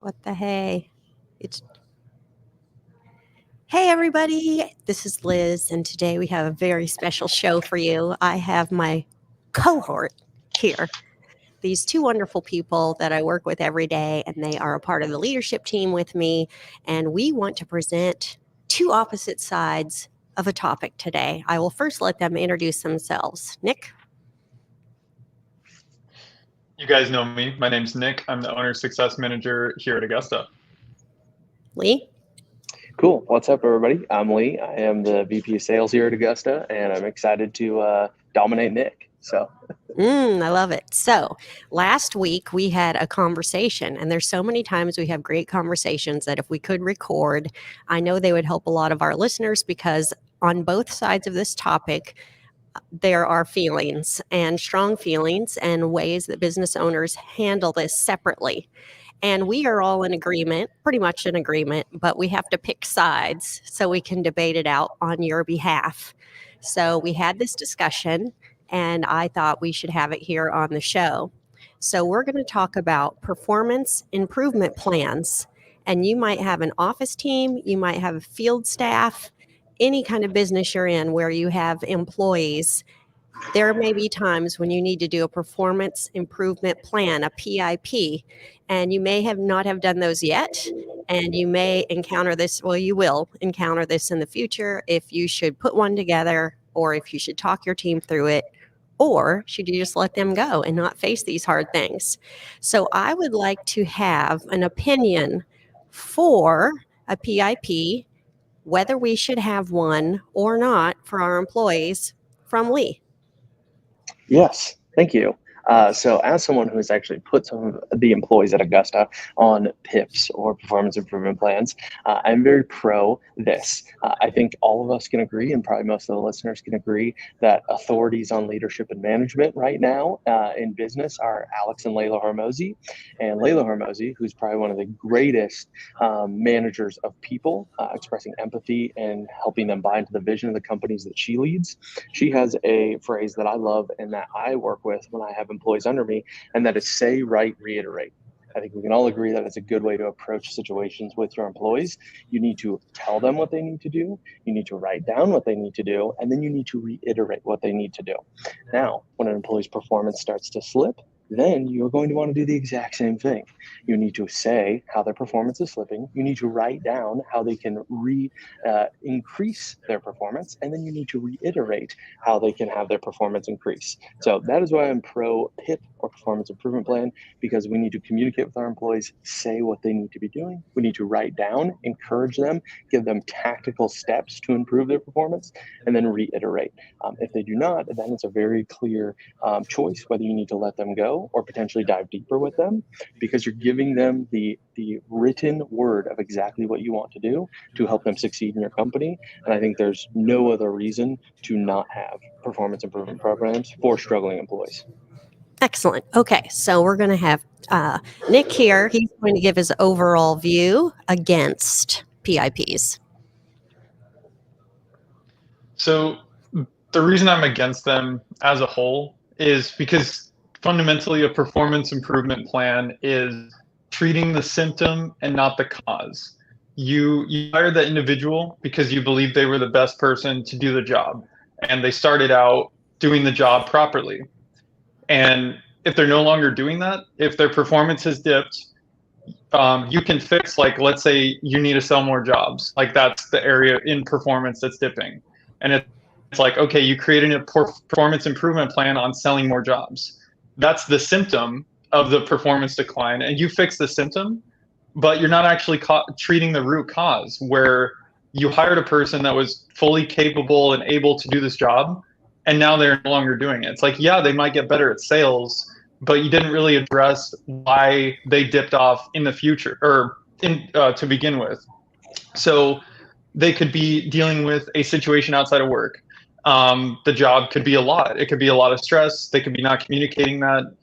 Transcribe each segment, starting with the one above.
What the hey? It's Hey everybody. This is Liz and today we have a very special show for you. I have my cohort here. These two wonderful people that I work with every day and they are a part of the leadership team with me and we want to present two opposite sides of a topic today. I will first let them introduce themselves. Nick? You guys know me. My name's Nick. I'm the owner success manager here at Augusta. Lee? Cool. What's up, everybody? I'm Lee. I am the VP of Sales here at Augusta, and I'm excited to dominate Nick. I love it. So last week we had a conversation, and there's so many times we have great conversations that if we could record, I know they would help a lot of our listeners because on both sides of this topic, there are feelings and strong feelings and ways that business owners handle this separately. And we are all in agreement, pretty much in agreement, but we have to pick sides so we can debate it out on your behalf. So we had this discussion, and I thought we should have it here on the show. So we're going to talk about performance improvement plans. And you might have an office team, you might have a field staff, any kind of business you're in where you have employees. There may be times when you need to do a performance improvement plan, a PIP, and you may have not have done those yet. And you may encounter this, well, you will encounter this in the future if you should put one together or if you should talk your team through it, or should you just let them go and not face these hard things? So I would like to have an opinion for a PIP, whether we should have one or not for our employees from Lee. Yes, thank you. So as someone who has actually put some of the employees at Augusta on PIPs or performance improvement plans, I'm very pro this. I think all of us can agree, and probably most of the listeners can agree, that authorities on leadership and management right now in business are Alex and Layla Hormozy. And Layla Hormozy, who's probably one of the greatest managers of people, expressing empathy and helping them buy into the vision of the companies that she leads. She has a phrase that I love and that I work with when I have employees under me, and that is say, write, reiterate. I think we can all agree that it's a good way to approach situations with your employees. You need to tell them what they need to do, you need to write down what they need to do, and then you need to reiterate what they need to do. Now, when an employee's performance starts to slip, then you're going to want to do the exact same thing. You need to say how their performance is slipping. You need to write down how they can increase their performance. And then you need to reiterate how they can have their performance increase. So that is why I'm pro PIP or performance improvement plan, because we need to communicate with our employees, say what they need to be doing. We need to write down, encourage them, give them tactical steps to improve their performance, and then reiterate. If they do not, then it's a very clear choice whether you need to let them go or potentially dive deeper with them, because you're giving them the written word of exactly what you want to do to help them succeed in your company. And I think there's no other reason to not have performance improvement programs for struggling employees. Excellent. Okay, so we're going to have Nick here. He's going to give his overall view against PIPs. So the reason I'm against them as a whole is because fundamentally a performance improvement plan is treating the symptom and not the cause. You hired that individual because you believe they were the best person to do the job, and they started out doing the job properly. And if they're no longer doing that, if their performance has dipped, you can fix, like, let's say you need to sell more jobs. Like, that's the area in performance that's dipping. And it's like, okay, you created a performance improvement plan on selling more jobs. That's the symptom of the performance decline. And you fix the symptom, but you're not actually treating the root cause, where you hired a person that was fully capable and able to do this job, and now they're no longer doing it. It's like, yeah, they might get better at sales, but you didn't really address why they dipped off in the future or to begin with. So they could be dealing with a situation outside of work. The job could be a lot. It could be a lot of stress. They could be not communicating that.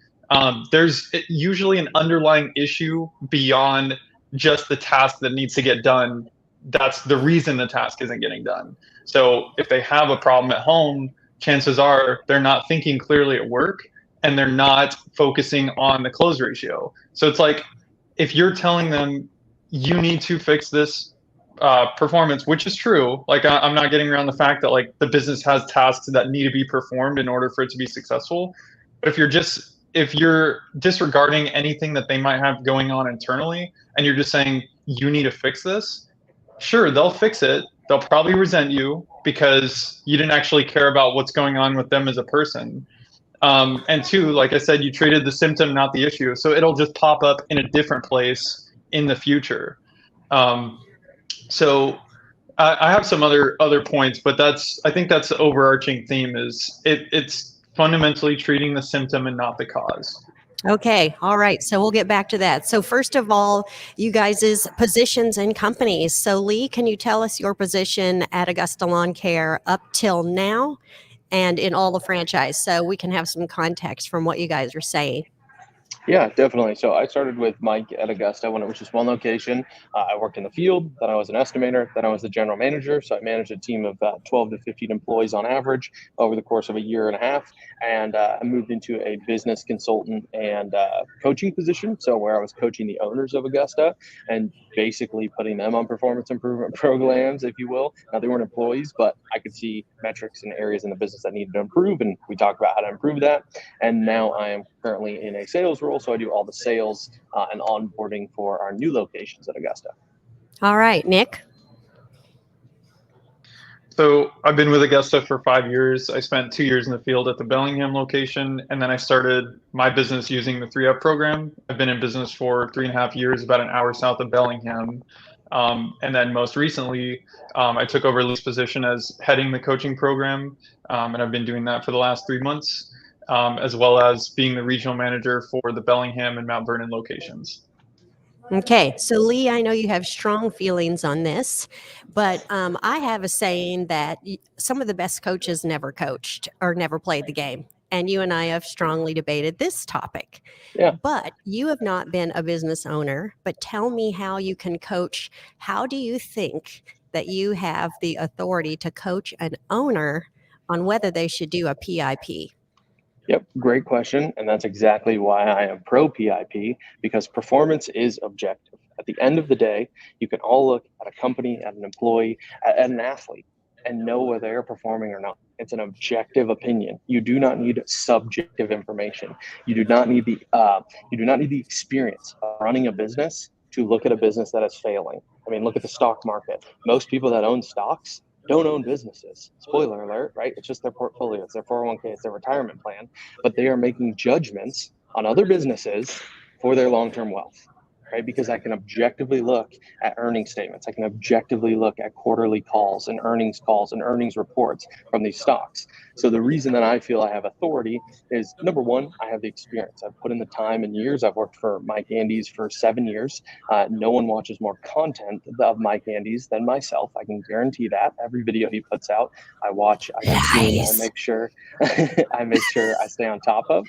There's usually an underlying issue beyond just the task that needs to get done. That's the reason the task isn't getting done. So if they have a problem at home, chances are they're not thinking clearly at work, and they're not focusing on the close ratio. So it's like, if you're telling them you need to fix this performance, which is true, like I'm not getting around the fact that like the business has tasks that need to be performed in order for it to be successful. But if you're disregarding anything that they might have going on internally and you're just saying you need to fix this, sure, they'll fix it. They'll probably resent you because you didn't actually care about what's going on with them as a person. And two, like I said, you treated the symptom, not the issue. So it'll just pop up in a different place in the future. So I have some other points, but I think that's the overarching theme is it's fundamentally treating the symptom and not the cause. Okay. All right. So we'll get back to that. So first of all, you guys' positions in companies. So Lee, can you tell us your position at Augusta Lawn Care up till now and in all the franchise so we can have some context from what you guys are saying? Yeah, definitely. So I started with Mike at Augusta when it was just one location. I worked in the field, then I was an estimator, then I was the general manager. So I managed a team of 12 to 15 employees on average over the course of a year and a half. And I moved into a business consultant and coaching position. So where I was coaching the owners of Augusta and basically putting them on performance improvement programs, if you will. Now, they weren't employees, but I could see metrics and areas in the business that needed to improve. And we talked about how to improve that. And now I am currently in a sales role. So I do all the sales and onboarding for our new locations at Augusta. All right, Nick. So I've been with Augusta for 5 years. I spent 2 years in the field at the Bellingham location, and then I started my business using the 3-Up program. I've been in business for 3.5 years, about an hour south of Bellingham. And then most recently, I took over Lee's position as heading the coaching program, and I've been doing that for the last 3 months, as well as being the regional manager for the Bellingham and Mount Vernon locations. Okay, so Lee, I know you have strong feelings on this, but I have a saying that some of the best coaches never coached or never played the game. And you and I have strongly debated this topic. Yeah. But you have not been a business owner, but tell me how you can coach. How do you think that you have the authority to coach an owner on whether they should do a PIP? Yep, great question. And that's exactly why I am pro PIP, because performance is objective. At the end of the day, you can all look at a company, at an employee, at an athlete, and know whether they're performing or not. It's an objective opinion. You do not need subjective information. You do not need the experience of running a business to look at a business that is failing. I mean, look at the stock market. Most people that own stocks don't own businesses. Spoiler alert, right? It's just their portfolio. It's their 401k, it's their retirement plan, but they are making judgments on other businesses for their long-term wealth, right? Because I can objectively look at earnings statements. I can objectively look at quarterly calls and earnings reports from these stocks. So the reason that I feel I have authority is, number one, I have the experience. I've put in the time and years. I've worked for Mike Andes for 7 years. No one watches more content of Mike Andes than myself. I can guarantee that. Every video he puts out, I watch, I consume, I make sure I stay on top of.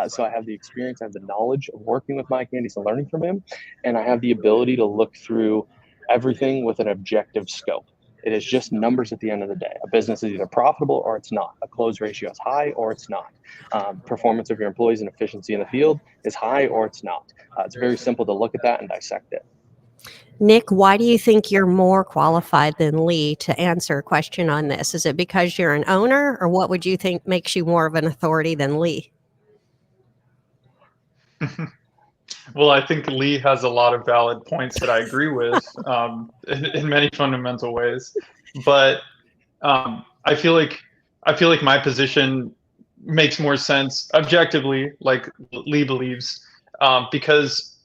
So I have the experience, I have the knowledge of working with Mike Andes and learning from him. And I have the ability to look through everything with an objective scope. It is just numbers at the end of the day. A business is either profitable or it's not. A close ratio is high or it's not. Performance of your employees and efficiency in the field is high or it's not. It's very simple to look at that and dissect it. Nick, why do you think you're more qualified than Lee to answer a question on this? Is it because you're an owner, or what would you think makes you more of an authority than Lee? Well, I think Lee has a lot of valid points that I agree with in many fundamental ways, but I feel like my position makes more sense objectively, like Lee believes, because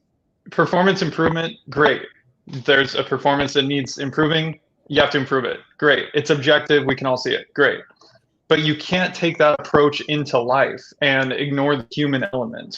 performance improvement, great. There's a performance that needs improving. You have to improve it. Great. It's objective. We can all see it. Great. But you can't take that approach into life and ignore the human element.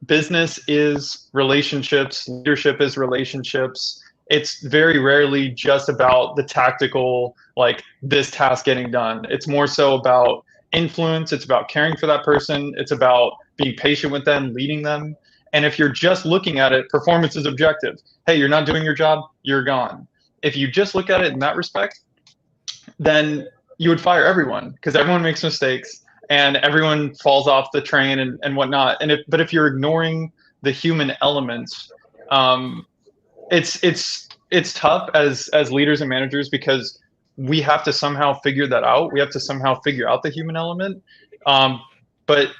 Business is relationships. Leadership is relationships. It's very rarely just about the tactical, like this task getting done. It's more so about influence. It's about caring for that person. It's about being patient with them, leading them. And if you're just looking at it, performance is objective. Hey, you're not doing your job, you're gone. If you just look at it in that respect, then you would fire everyone, because everyone makes mistakes and everyone falls off the train and whatnot. But if you're ignoring the human elements, it's tough as leaders and managers, because we have to somehow figure that out. We have to somehow figure out the human element. But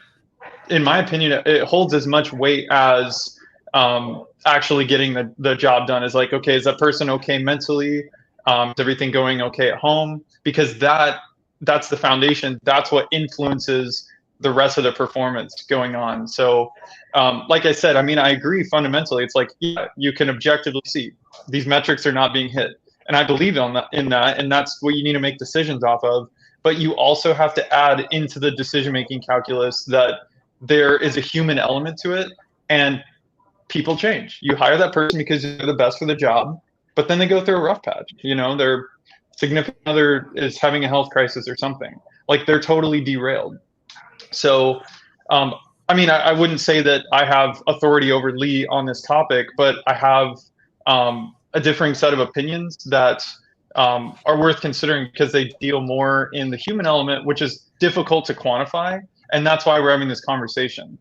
in my opinion, it holds as much weight as actually getting the job done. Is like, okay, is that person okay mentally? Is everything going okay at home? Because that's the foundation. That's what influences the rest of the performance going on. So, like I said, I mean, I agree fundamentally. It's like, yeah, you can objectively see these metrics are not being hit, and I believe in that, and that's what you need to make decisions off of. But you also have to add into the decision-making calculus that there is a human element to it, and people change. You hire that person because they're the best for the job, but then they go through a rough patch. You know, their significant other is having a health crisis or something. Like, they're totally derailed. So, I mean, I wouldn't say that I have authority over Lee on this topic, but I have a differing set of opinions that are worth considering, because they deal more in the human element, which is difficult to quantify. And that's why we're having this conversation.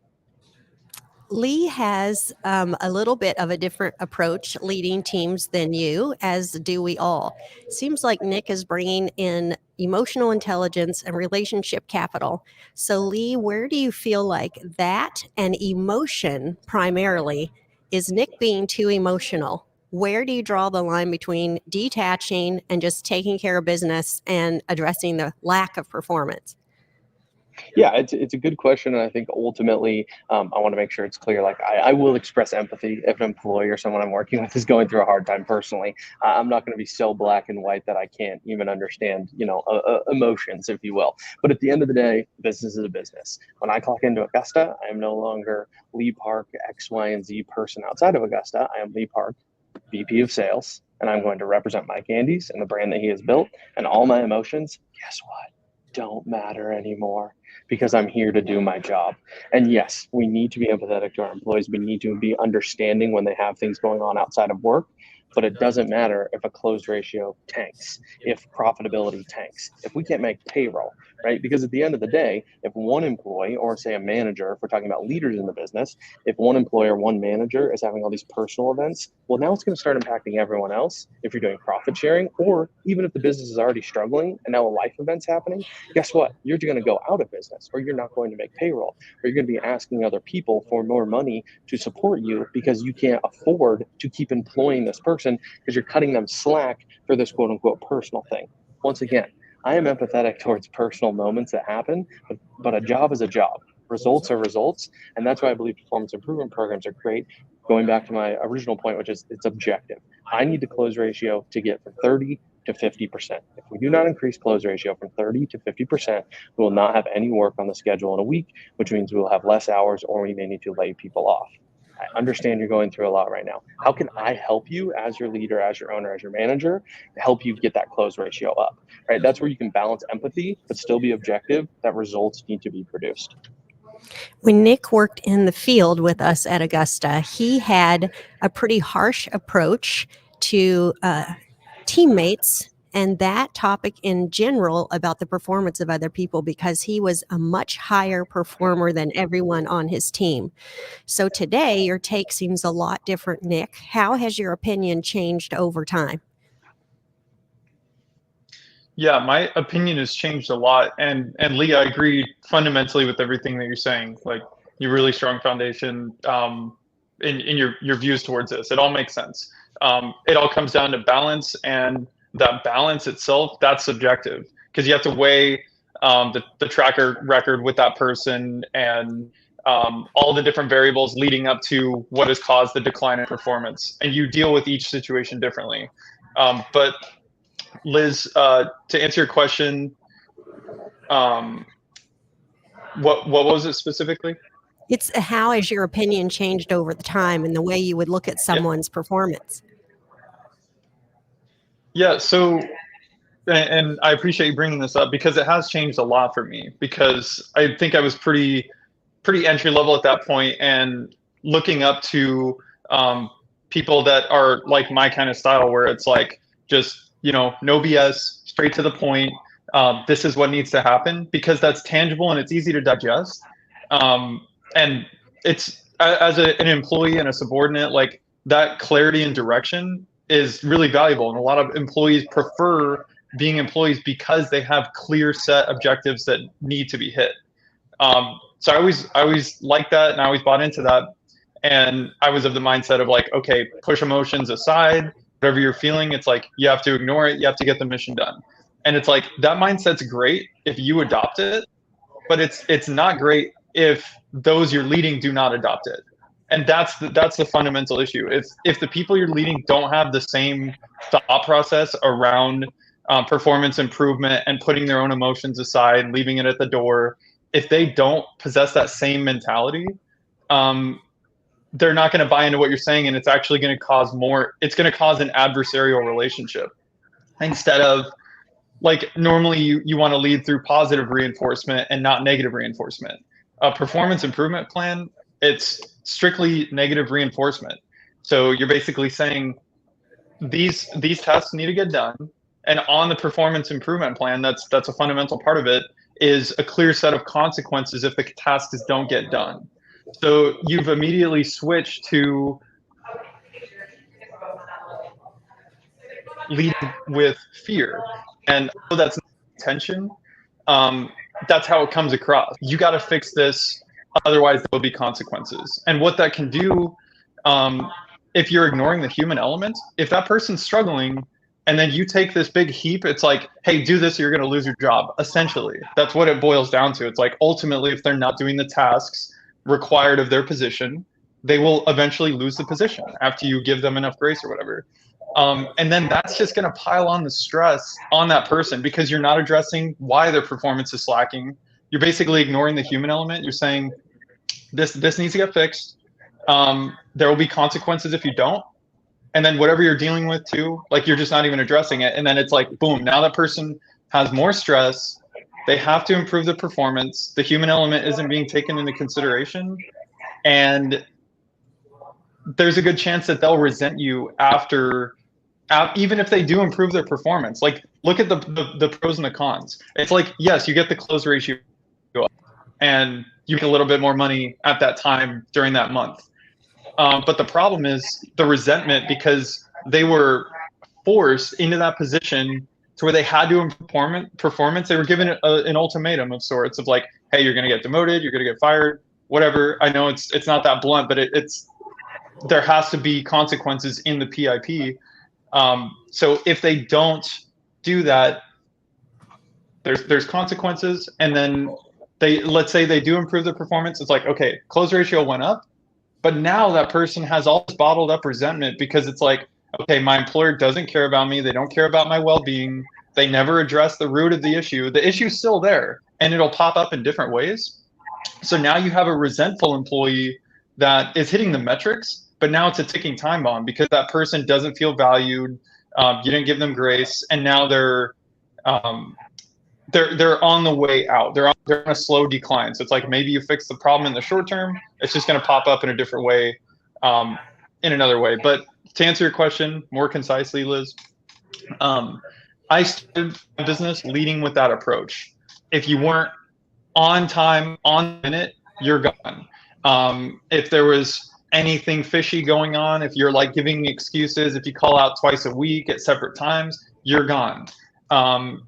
Lee has a little bit of a different approach leading teams than you, as do we all. Seems like Nick is bringing in emotional intelligence and relationship capital. So, Lee, where do you feel like that and emotion primarily is Nick being too emotional? Where do you draw the line between detaching and just taking care of business and addressing the lack of performance? Yeah, it's a good question, and I think ultimately, I want to make sure it's clear. Like, I will express empathy if an employee or someone I'm working with is going through a hard time personally. I'm not going to be so black and white that I can't even understand, emotions, if you will. But at the end of the day, business is a business. When I clock into Augusta, I am no longer Lee Park X, Y, and Z person outside of Augusta. I am Lee Park, VP of Sales, and I'm going to represent Mike Andes and the brand that he has built. And all my emotions, guess what? Don't matter anymore, because I'm here to do my job. And yes, we need to be empathetic to our employees. We need to be understanding when they have things going on outside of work. But it doesn't matter if a closed ratio tanks, if profitability tanks, if we can't make payroll, right? Because at the end of the day, if one employee, or say a manager, if we're talking about leaders in the business, if one employee or one manager is having all these personal events, well, now it's going to start impacting everyone else. If you're doing profit sharing, or even if the business is already struggling and now a life event's happening, guess what? You're going to go out of business, or you're not going to make payroll, or you're going to be asking other people for more money to support you because you can't afford to keep employing this person because you're cutting them slack for this quote unquote personal thing. Once again, I am empathetic towards personal moments that happen, but a job is a job. Results are results. And that's why I believe performance improvement programs are great. Going back to my original point, which is it's objective. I need the close ratio to get from 30 to 50%. If we do not increase close ratio from 30 to 50%, we will not have any work on the schedule in a week, which means we will have less hours, or we may need to lay people off. I understand you're going through a lot right now. How can I help you as your leader, as your owner, as your manager, help you get that close ratio up, right? That's where you can balance empathy, but still be objective that results need to be produced. When Nick worked in the field with us at Augusta, he had a pretty harsh approach to teammates and that topic in general about the performance of other people, because he was a much higher performer than everyone on his team. So today, your take seems a lot different, Nick. How has your opinion changed over time? Yeah, my opinion has changed a lot, and Lee, I agree fundamentally with everything that you're saying. Like, you really strong foundation in your views towards this. It all makes sense. It all comes down to balance, and that balance itself, that's subjective, because you have to weigh the tracker record with that person, and all the different variables leading up to what has caused the decline in performance, and you deal with each situation differently. But Liz, to answer your question, what was it specifically? It's how has your opinion changed over the time and the way you would look at Yeah, someone's performance? yeah. So, and I appreciate you bringing this up, because it has changed a lot for me. Because I think I was pretty entry level at that point, and looking up to people that are like my kind of style, where it's like, just, no BS, straight to the point. This is what needs to happen, because that's tangible and it's easy to digest. And an employee and a subordinate, like that clarity and direction is really valuable. And a lot of employees prefer being employees because they have clear set objectives that need to be hit. So I always liked that, and I always bought into that. And I was of the mindset of like, okay, push emotions aside, whatever you're feeling, it's like you have to ignore it, you have to get the mission done. And it's like that mindset's great if you adopt it, but it's not great if those you're leading do not adopt it. And that's the fundamental issue. If the people you're leading don't have the same thought process around performance improvement and putting their own emotions aside, leaving it at the door, if they don't possess that same mentality, they're not going to buy into what you're saying, and it's actually going to cause it's going to cause an adversarial relationship instead of, like, normally you want to lead through positive reinforcement and not negative reinforcement. A performance improvement plan, it's strictly negative reinforcement. So you're basically saying these tasks need to get done, and on the performance improvement plan, that's a fundamental part of it, is a clear set of consequences if the tasks don't get done. So you've immediately switched to leading with fear, and that's tension. That's how it comes across. You got to fix this, otherwise there will be consequences. And what that can do, if you're ignoring the human element, if that person's struggling and then you take this big heap, it's like, hey, do this or you're going to lose your job. Essentially, that's what it boils down to. It's like, ultimately, if they're not doing the tasks required of their position, they will eventually lose the position after you give them enough grace or whatever. And then that's just going to pile on the stress on that person because you're not addressing why their performance is slacking. You're basically ignoring the human element. You're saying this needs to get fixed. There will be consequences if you don't. And then whatever you're dealing with too, like, you're just not even addressing it. And then it's like, boom, now that person has more stress. They have to improve the performance. The human element isn't being taken into consideration. And there's a good chance that they'll resent you after, even if they do improve their performance. Like, look at the pros and the cons. It's like, yes, you get the close ratio up and you get a little bit more money at that time during that month. But the problem is the resentment, because they were forced into that position to where they had to improve performance. They were given an ultimatum of sorts of like, hey, you're going to get demoted, you're going to get fired, whatever. I know it's not that blunt, but there has to be consequences in the PIP. So if they don't do that, there's consequences. And then let's say they do improve the performance. It's like, okay, close ratio went up, but now that person has all this bottled up resentment because it's like, okay, my employer doesn't care about me. They don't care about my well-being. They never address the root of the issue. The issue's still there, and it'll pop up in different ways. So now you have a resentful employee that is hitting the metrics, but now it's a ticking time bomb because that person doesn't feel valued. You didn't give them grace, and now they're on the way out. They're on a slow decline. So it's like, maybe you fix the problem in the short term. It's just going to pop up in a different way, in another way. But to answer your question more concisely, Liz, I started a business leading with that approach. If you weren't on time, on the minute, you're gone. If there was anything fishy going on, if you're like giving me excuses, if you call out twice a week at separate times, you're gone.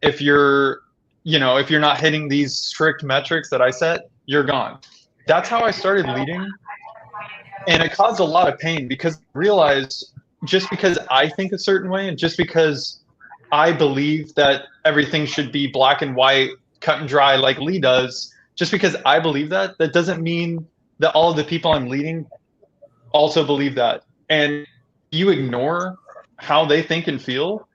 If you're not hitting these strict metrics that I set, you're gone. That's how I started leading. And it caused a lot of pain because I realized, just because I think a certain way and just because I believe that everything should be black and white, cut and dry like Lee does, just because I believe that doesn't mean that all of the people I'm leading also believe that. And you ignore how they think and feel,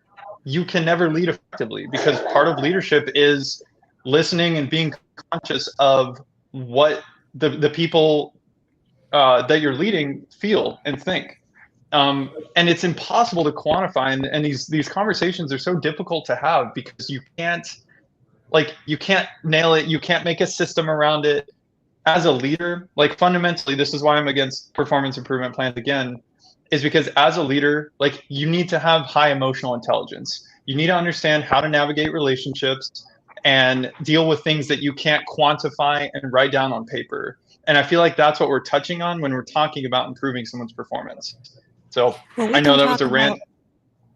you can never lead effectively, because part of leadership is listening and being conscious of what the people that you're leading feel and think. And it's impossible to quantify, and these conversations are so difficult to have because you can't nail it. You can't make a system around it. As a leader, like, fundamentally, this is why I'm against performance improvement plans again, is because as a leader, like, you need to have high emotional intelligence. You need to understand how to navigate relationships and deal with things that you can't quantify and write down on paper. And I feel like that's what we're touching on when we're talking about improving someone's performance. So Well, we I know can that was talk a rant. about.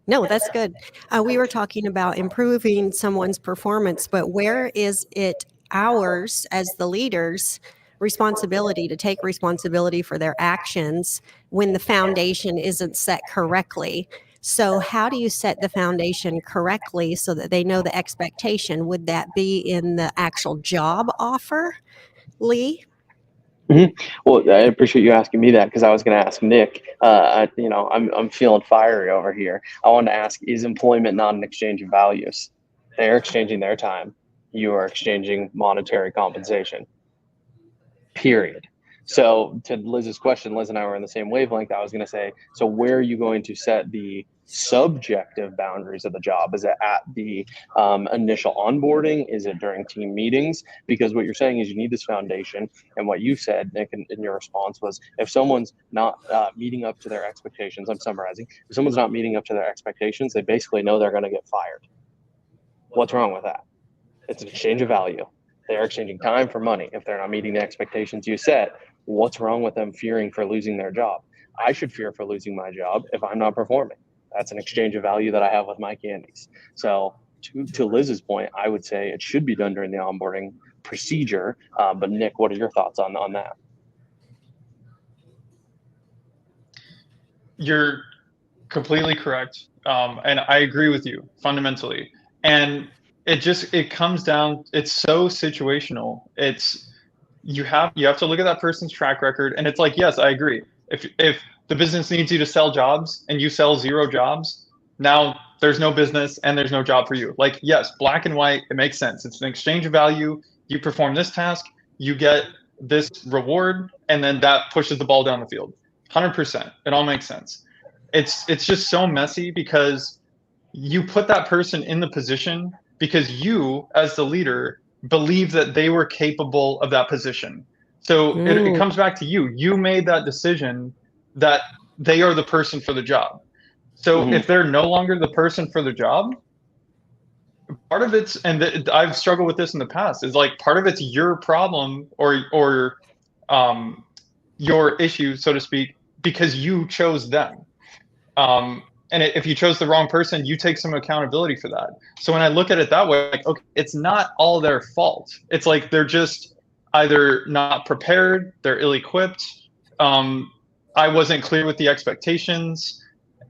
No, that's good. We were talking about improving someone's performance, but where is it ours as the leaders' responsibility to take responsibility for their actions when the foundation isn't set correctly? So, how do you set the foundation correctly so that they know the expectation? Would that be in the actual job offer, Lee? Well, I appreciate you asking me that because I was going to ask Nick. I'm feeling fiery over here. I wanted to ask: is employment not an exchange of values? They're exchanging their time. You are exchanging monetary compensation. Period. So to Liz's question, Liz and I were in the same wavelength. I was going to say, so where are you going to set the subjective boundaries of the job? Is it at the initial onboarding? Is it during team meetings? Because what you're saying is you need this foundation. And what you said, Nick, in your response was if someone's not meeting up to their expectations, I'm summarizing, if someone's not meeting up to their expectations, they basically know they're going to get fired. What's wrong with that? It's an exchange of value. They're exchanging time for money. If they're not meeting the expectations you set, what's wrong with them fearing for losing their job? I should fear for losing my job if I'm not performing. That's an exchange of value that I have with my candies. So to Liz's point, I would say it should be done during the onboarding procedure. But Nick, what are your thoughts on that? You're completely correct. And I agree with you fundamentally. And it comes down, it's so situational. You have to look at that person's track record, and it's like, yes, I agree. If the business needs you to sell jobs and you sell 0 jobs, now there's no business and there's no job for you. Like, yes, black and white, it makes sense. It's an exchange of value. You perform this task, you get this reward, and then that pushes the ball down the field. 100%. It all makes sense. It's just so messy because you put that person in the position because you, as the leader, believe that they were capable of that position. So it comes back to you. You made that decision that they are the person for the job. So if they're no longer the person for the job, part of it's, and I've struggled with this in the past, is like part of it's your problem or your issue, so to speak, because you chose them. And if you chose the wrong person, you take some accountability for that. So when I look at it that way, like, okay, it's not all their fault. It's like they're just either not prepared, they're ill-equipped. I wasn't clear with the expectations,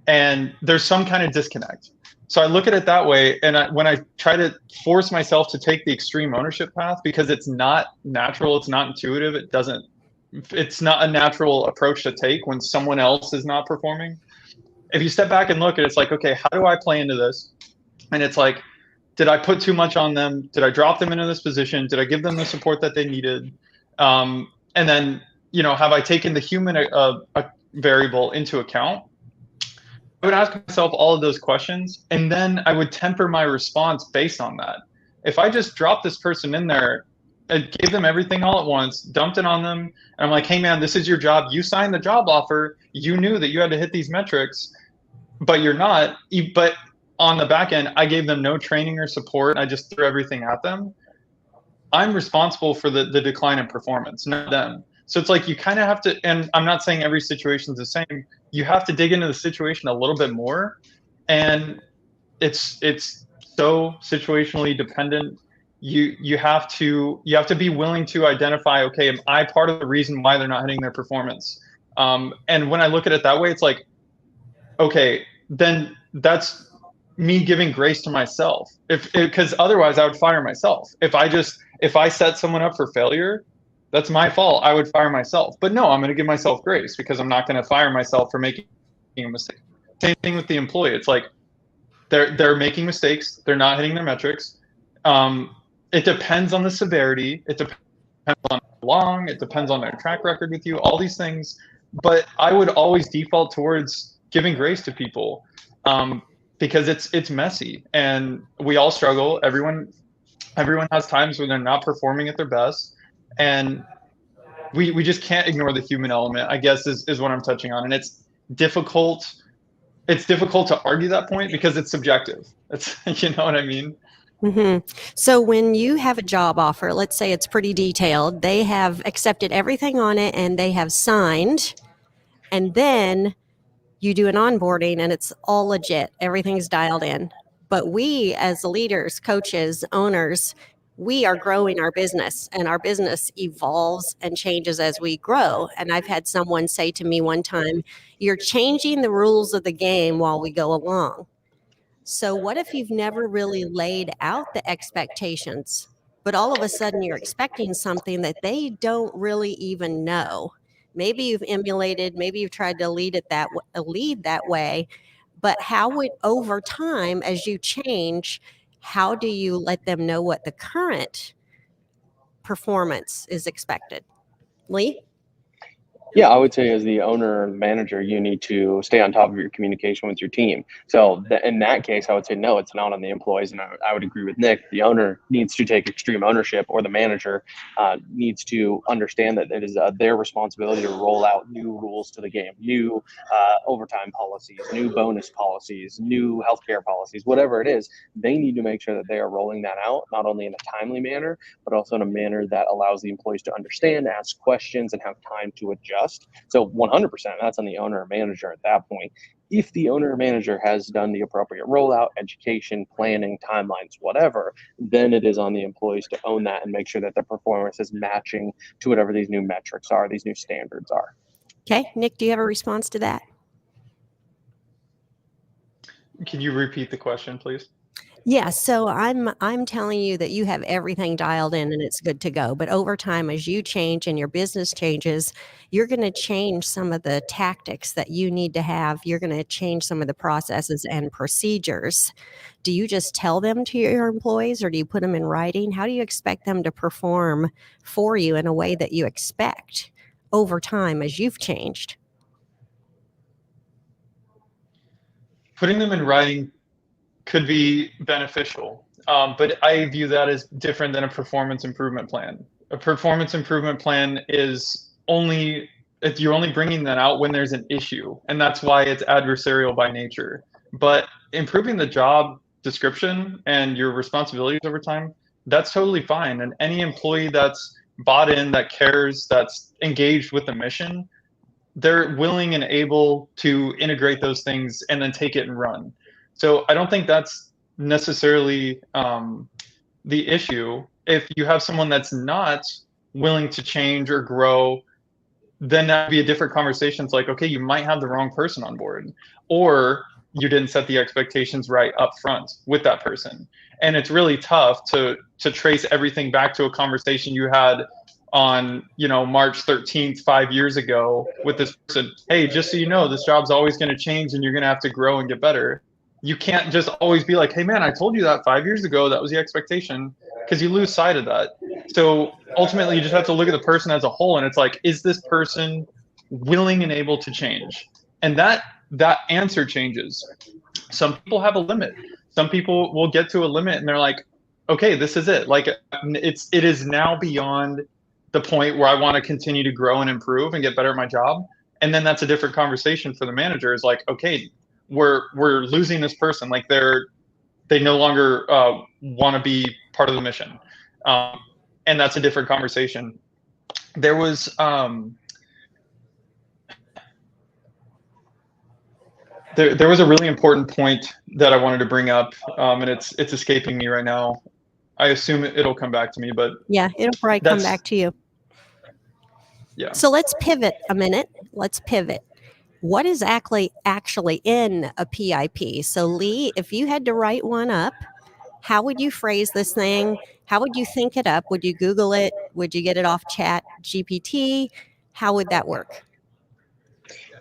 and there's some kind of disconnect. So I look at it that way, and when I try to force myself to take the extreme ownership path, because it's not natural, it's not intuitive, it's not a natural approach to take when someone else is not performing. If you step back and look at it, it's like, okay, how do I play into this? And it's like, did I put too much on them? Did I drop them into this position? Did I give them the support that they needed? And then, have I taken the human variable into account? I would ask myself all of those questions, and then I would temper my response based on that. If I just dropped this person in there and gave them everything all at once, dumped it on them, and I'm like, hey man, this is your job. You signed the job offer. You knew that you had to hit these metrics, but you're not. But on the back end, I gave them no training or support. I just threw everything at them. I'm responsible for the decline in performance, not them. So it's like you kind of have to, and I'm not saying every situation is the same. You have to dig into the situation a little bit more, and it's so situationally dependent. You have to be willing to identify, okay, am I part of the reason why they're not hitting their performance? And when I look at it that way, it's like, okay, then that's me giving grace to myself. Because otherwise I would fire myself. If I set someone up for failure, that's my fault. I would fire myself. But no, I'm going to give myself grace because I'm not going to fire myself for making a mistake. Same thing with the employee. It's like they're making mistakes. They're not hitting their metrics. It depends on the severity. It depends on how long. It depends on their track record with you. All these things. But I would always default towards giving grace to people because it's messy and we all struggle. Everyone has times when they're not performing at their best, and we just can't ignore the human element, I guess, is what I'm touching on. And it's difficult to argue that point because it's subjective. It's you know what I mean? So when you have a job offer, let's say it's pretty detailed, they have accepted everything on it and they have signed, and then you do an onboarding and it's all legit, everything's dialed in. But we, as leaders, coaches, owners, we are growing our business and our business evolves and changes as we grow. And I've had someone say to me one time, "You're changing the rules of the game while we go along." So, what if you've never really laid out the expectations, but all of a sudden you're expecting something that they don't really even know? Maybe you've emulated, maybe you've tried to lead that way, but how would over time as you change, how do you let them know what the current performance is expected? Lee? Yeah, I would say as the owner and manager, you need to stay on top of your communication with your team. So in that case, I would say no, it's not on the employees, and I would agree with Nick. The owner needs to take extreme ownership, or the manager needs to understand that it is their responsibility to roll out new rules to the game, new overtime policies, new bonus policies, new healthcare policies, whatever it is. They need to make sure that they are rolling that out not only in a timely manner, but also in a manner that allows the employees to understand, ask questions, and have time to adjust. So 100%, that's on the owner or manager at that point. If the owner or manager has done the appropriate rollout, education, planning, timelines, whatever, then it is on the employees to own that and make sure that their performance is matching to whatever these new metrics are, these new standards are. Okay, Nick, do you have a response to that? Can you repeat the question, please? Yeah, so I'm telling you that you have everything dialed in and it's good to go. But over time, as you change and your business changes, you're going to change some of the tactics that you need to have. You're going to change some of the processes and procedures. Do you just tell them to your employees or do you put them in writing? How do you expect them to perform for you in a way that you expect over time as you've changed? Putting them in writing could be beneficial, but I view that as different than a performance improvement plan. A performance improvement plan is only if you're only bringing that out when there's an issue, and that's why it's adversarial by nature. But improving the job description and your responsibilities over time, that's totally fine. And any employee that's bought in, that cares, that's engaged with the mission, they're willing and able to integrate those things and then take it and run. So I don't think that's necessarily the issue. If you have someone that's not willing to change or grow, then that'd be a different conversation. It's like, okay, you might have the wrong person on board, or you didn't set the expectations right up front with that person. And it's really tough to trace everything back to a conversation you had on, March 13th, 5 years ago with this person. Hey, just so you know, this job's always going to change and you're going to have to grow and get better. You can't just always be like, hey man, I told you that 5 years ago, that was the expectation, because you lose sight of that. So ultimately you just have to look at the person as a whole, and it's like, is this person willing and able to change? And that answer changes. Some people have a limit. Some people will get to a limit and they're like, okay, this is it. Like it is now beyond the point where I want to continue to grow and improve and get better at my job. And then that's a different conversation for the manager. Is like, okay, we're losing this person. Like they no longer want to be part of the mission. And that's a different conversation. There was there was a really important point that I wanted to bring up, and it's escaping me right now. I assume it'll come back to me, but yeah, it'll probably come back to you. Yeah. So let's pivot a minute. Let's pivot. What is actually in a PIP? So Lee, if you had to write one up, how would you phrase this thing? How would you think it up? Would you Google it? Would you get it off Chat GPT? How would that work?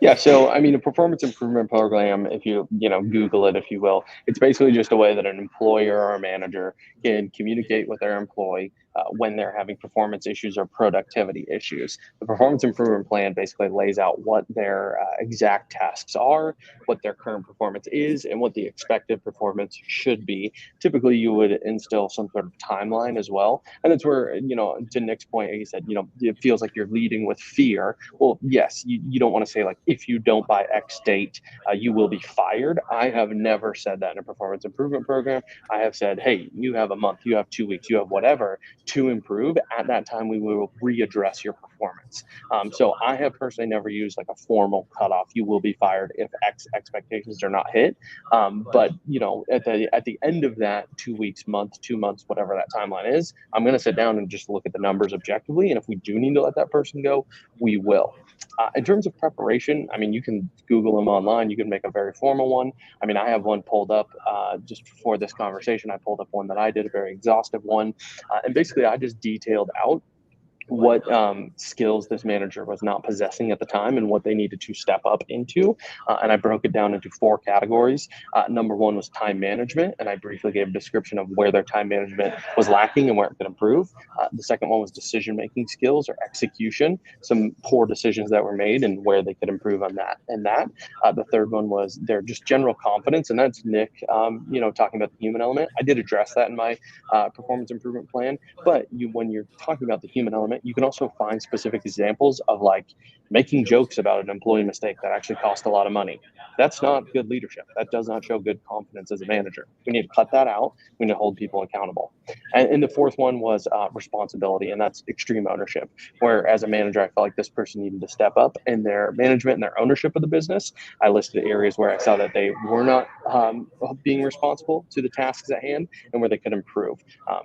Yeah, so I mean, a performance improvement program, if you Google it, if you will, it's basically just a way that an employer or a manager can communicate with their employee when they're having performance issues or productivity issues. The performance improvement plan basically lays out what their exact tasks are, what their current performance is, and what the expected performance should be. Typically, you would instill some sort of timeline as well. And that's where, to Nick's point, he said, it feels like you're leading with fear. Well, yes, you don't want to say like, if you don't by X date, you will be fired. I have never said that in a performance improvement program. I have said, hey, you have a month, you have 2 weeks, you have whatever to improve. At that time, we will readdress your performance. So I have personally never used like a formal cutoff. You will be fired if X expectations are not hit. But at the end of that 2 weeks, month, 2 months, whatever that timeline is, I'm going to sit down and just look at the numbers objectively. And if we do need to let that person go, we will. In terms of preparation, I mean, you can Google them online. You can make a very formal one. I mean, I have one pulled up just before this conversation. I pulled up one that I did, a very exhaustive one. And basically, I just detailed out what skills this manager was not possessing at the time and what they needed to step up into. And I broke it down into 4 categories. Number 1 was time management, and I briefly gave a description of where their time management was lacking and where it could improve. The second one was decision-making skills or execution, some poor decisions that were made and where they could improve on that. The third one was their just general confidence, and that's Nick, talking about the human element. I did address that in my performance improvement plan, but when you're talking about the human element, you can also find specific examples of like making jokes about an employee mistake that actually cost a lot of money. That's not good leadership. That does not show good confidence as a manager. We need to cut that out. We need to hold people accountable. And the fourth one was responsibility, and that's extreme ownership, where as a manager, I felt like this person needed to step up in their management and their ownership of the business. I listed areas where I saw that they were not being responsible to the tasks at hand and where they could improve.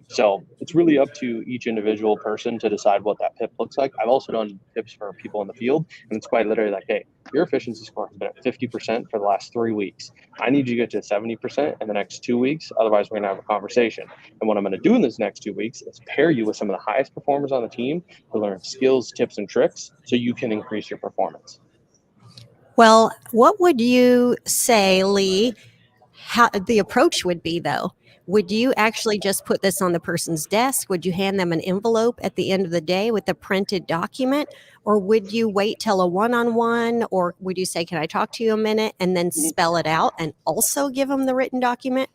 So it's really up to each individual person to decide what that PIP looks like. I've also done PIPs for people in the field, and it's quite literally like, hey, your efficiency score has been at 50% for the last 3 weeks. I need you to get to 70% in the next 2 weeks. Otherwise, we're going to have a conversation. And what I'm going to do in this next 2 weeks is pair you with some of the highest performers on the team to learn skills, tips, and tricks so you can increase your performance. Well, what would you say, Lee, how the approach would be, though? Would you actually just put this on the person's desk? Would you hand them an envelope at the end of the day with a printed document? Or would you wait till a one-on-one? Or would you say, can I talk to you a minute, and then spell it out and also give them the written document?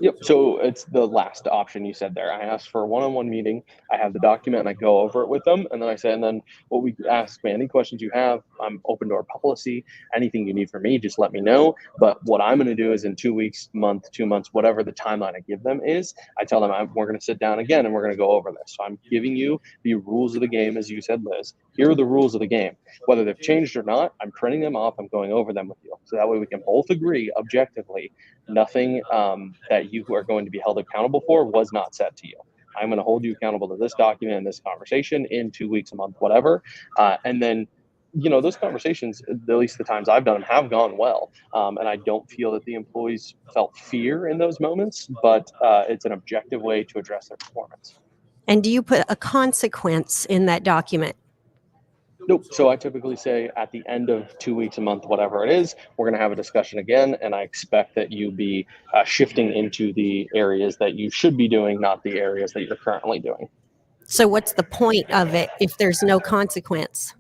Yep. So it's the last option you said there. I asked for a one-on-one meeting. I have the document and I go over it with them. And then I say, and then what we ask me, any questions you have, I'm open to our policy. Anything you need from me, just let me know. But what I'm going to do is in 2 weeks, month, 2 months, whatever the timeline I give them is, I tell them we're going to sit down again and we're going to go over this. So I'm giving you the rules of the game, as you said, Liz. Here are the rules of the game. Whether they've changed or not, I'm printing them off. I'm going over them with you. So that way we can both agree objectively nothing that you are going to be held accountable for was not said to you. I'm going to hold you accountable to this document and this conversation in 2 weeks, a month, whatever. And then, those conversations, at least the times I've done them, have gone well. And I don't feel that the employees felt fear in those moments, but it's an objective way to address their performance. And do you put a consequence in that document? Nope. So I typically say at the end of 2 weeks, a month, whatever it is, we're going to have a discussion again. And I expect that you be shifting into the areas that you should be doing, not the areas that you're currently doing. So what's the point of it if there's no consequence?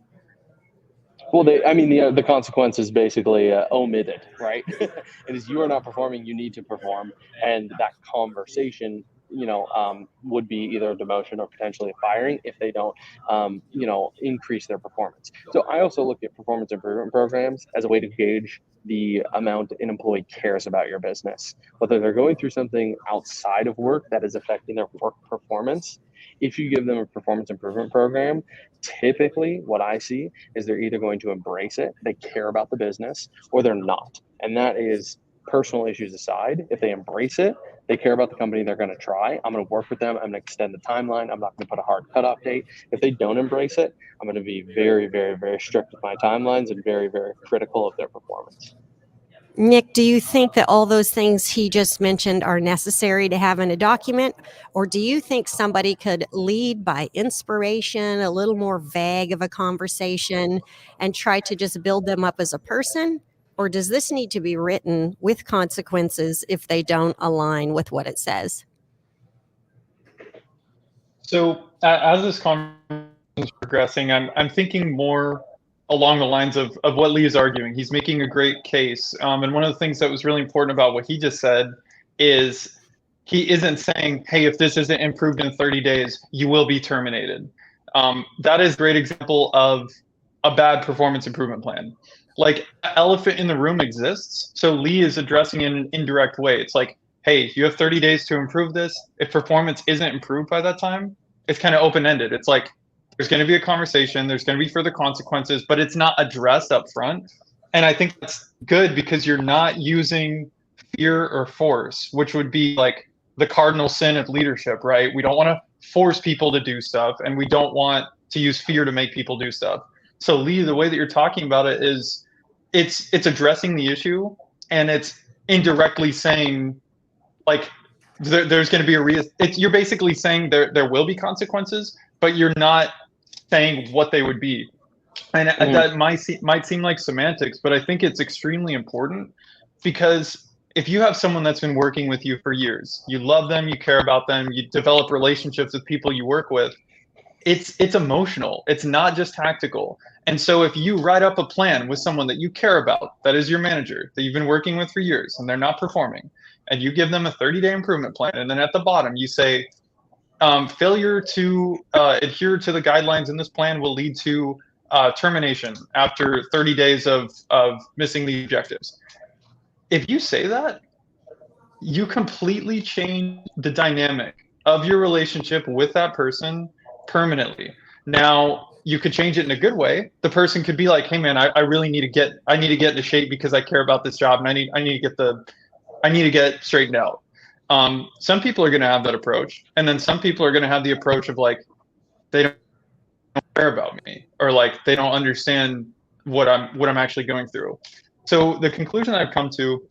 Well, the consequence is basically omitted, right? It is you are not performing, you need to perform. And that conversation, would be either a demotion or potentially a firing if they don't, increase their performance. So I also look at performance improvement programs as a way to gauge the amount an employee cares about your business, whether they're going through something outside of work that is affecting their work performance. If you give them a performance improvement program, typically what I see is they're either going to embrace it, they care about the business, or they're not. And that is personal issues aside. If they embrace it, they care about the company, they're going to try. I'm going to work with them. I'm going to extend the timeline. I'm not going to put a hard cutoff date. If they don't embrace it, I'm going to be very, very, very strict with my timelines and very, very critical of their performance. Nick, do you think that all those things he just mentioned are necessary to have in a document? Or do you think somebody could lead by inspiration, a little more vague of a conversation, and try to just build them up as a person? Or does this need to be written with consequences if they don't align with what it says? So as this conversation is progressing, I'm thinking more along the lines of what Lee is arguing. He's making a great case. And one of the things that was really important about what he just said is he isn't saying, hey, if this isn't improved in 30 days, you will be terminated. That is a great example of a bad performance improvement plan. Like, elephant in the room exists. So Lee is addressing it in an indirect way. It's like, hey, you have 30 days to improve this. If performance isn't improved by that time, it's kind of open-ended. It's like, there's going to be a conversation, there's going to be further consequences, but it's not addressed up front. And I think that's good because you're not using fear or force, which would be like the cardinal sin of leadership, right? We don't want to force people to do stuff, and we don't want to use fear to make people do stuff. So Lee, the way that you're talking about it is it's addressing the issue, and it's indirectly saying, like, there's going to be you're basically saying there will be consequences, but you're not saying what they would be. And that might seem like semantics, but I think it's extremely important, because if you have someone that's been working with you for years, you love them, you care about them, you develop relationships with people you work with, it's emotional. It's not just tactical. And so if you write up a plan with someone that you care about, that is your manager, that you've been working with for years, and they're not performing, and you give them a 30-day improvement plan, and then at the bottom you say, failure to adhere to the guidelines in this plan will lead to termination after 30 days of missing the objectives. If you say that, you completely change the dynamic of your relationship with that person permanently. Now, you could change it in a good way. The person could be like, hey man, I really need to get into shape because I care about this job, and I need to get straightened out. Some people are going to have that approach, and then some people are going to have the approach of like, they don't care about me, or like they don't understand what I'm actually going through. So the conclusion I've come to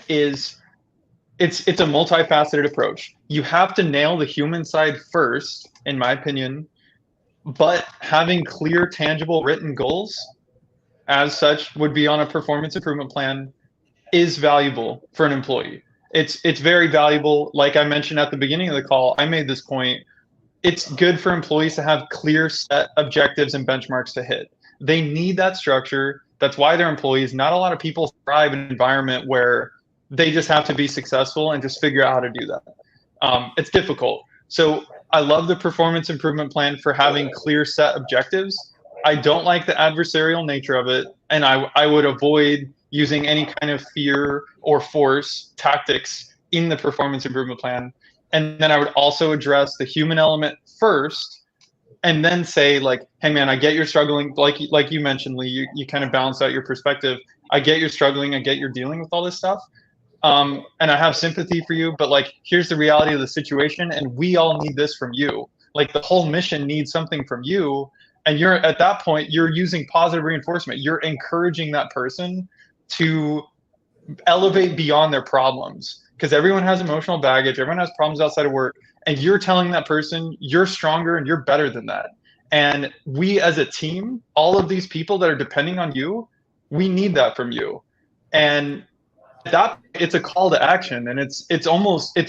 is it's a multifaceted approach. You have to nail the human side first, in my opinion, but having clear, tangible, written goals as such would be on a performance improvement plan is valuable for an employee. It's very valuable. Like I mentioned at the beginning of the call, I made this point. It's good for employees to have clear set objectives and benchmarks to hit. They need that structure. That's why they're employees. Not a lot of people thrive in an environment where they just have to be successful and just figure out how to do that. It's difficult. So I love the performance improvement plan for having clear set objectives. I don't like the adversarial nature of it, and I would avoid using any kind of fear or force tactics in the performance improvement plan. And then I would also address the human element first, and then say like, hey man, I get you're struggling. Like you mentioned, Lee, you kind of balance out your perspective. I get you're struggling. I get you're dealing with all this stuff. And I have sympathy for you, but like, here's the reality of the situation, and we all need this from you. Like, the whole mission needs something from you. And you're at that point, you're using positive reinforcement. You're encouraging that person to elevate beyond their problems, because everyone has emotional baggage. Everyone has problems outside of work. And you're telling that person you're stronger and you're better than that. And we as a team, all of these people that are depending on you, we need that from you. And that it's a call to action, and it's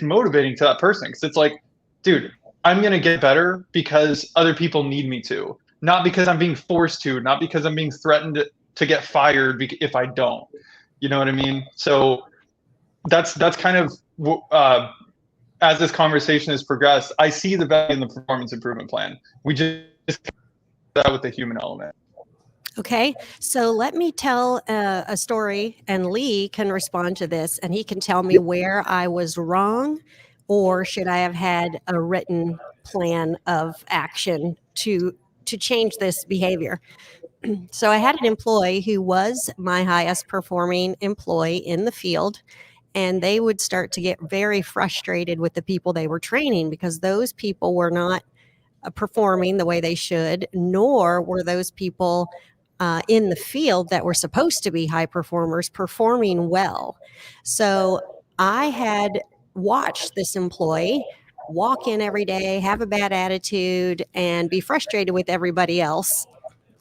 motivating to that person, because it's like, dude, I'm going to get better because other people need me to, not because I'm being forced to, not because I'm being threatened to get fired if I don't. You know what I mean? So that's kind of as this conversation has progressed, I see the value in the performance improvement plan. We just that with the human element. Okay, so let me tell a story, and Lee can respond to this, and he can tell me where I was wrong, or should I have had a written plan of action to change this behavior. So I had an employee who was my highest performing employee in the field, and they would start to get very frustrated with the people they were training, because those people were not performing the way they should, nor were those people in the field that were supposed to be high performers performing well. So I had watched this employee walk in every day, have a bad attitude, and be frustrated with everybody else.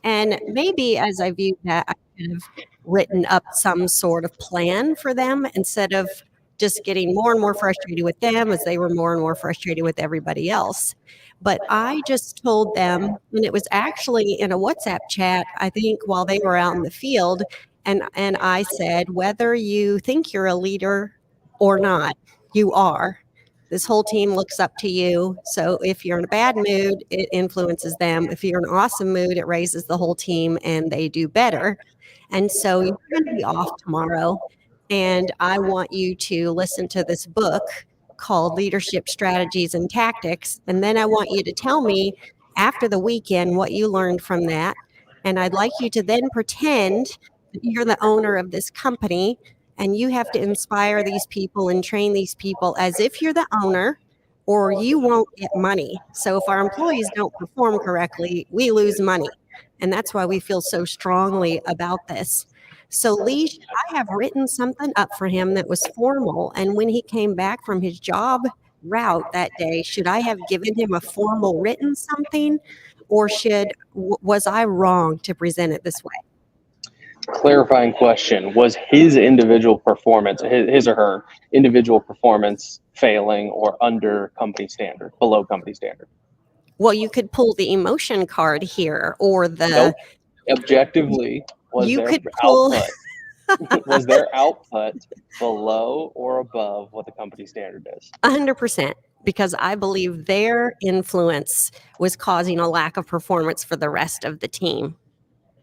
And maybe as I viewed that, I could have written up some sort of plan for them instead of just getting more and more frustrated with them as they were more and more frustrated with everybody else. But I just told them, and it was actually in a WhatsApp chat, I think while they were out in the field, and I said, whether you think you're a leader or not, you are. This whole team looks up to you. So if you're in a bad mood, it influences them. If you're in an awesome mood, it raises the whole team and they do better. And so you're going to be off tomorrow. And I want you to listen to this book called Leadership Strategies and Tactics. And then I want you to tell me after the weekend what you learned from that. And I'd like you to then pretend that you're the owner of this company and you have to inspire these people and train these people as if you're the owner, or you won't get money. So if our employees don't perform correctly, we lose money. And that's why we feel so strongly about this. So, Leash, I have written something up for him that was formal. And when he came back from his job route that day, should I have given him a formal written something, or was I wrong to present it this way? Clarifying question: was his individual performance, his or her individual performance, failing or under company standard, below company standard? Well, you could pull the emotion card here, or the Nope. Objectively, was you their could pull output was their output below or above what the company standard is? 100%, because I believe their influence was causing a lack of performance for the rest of the team.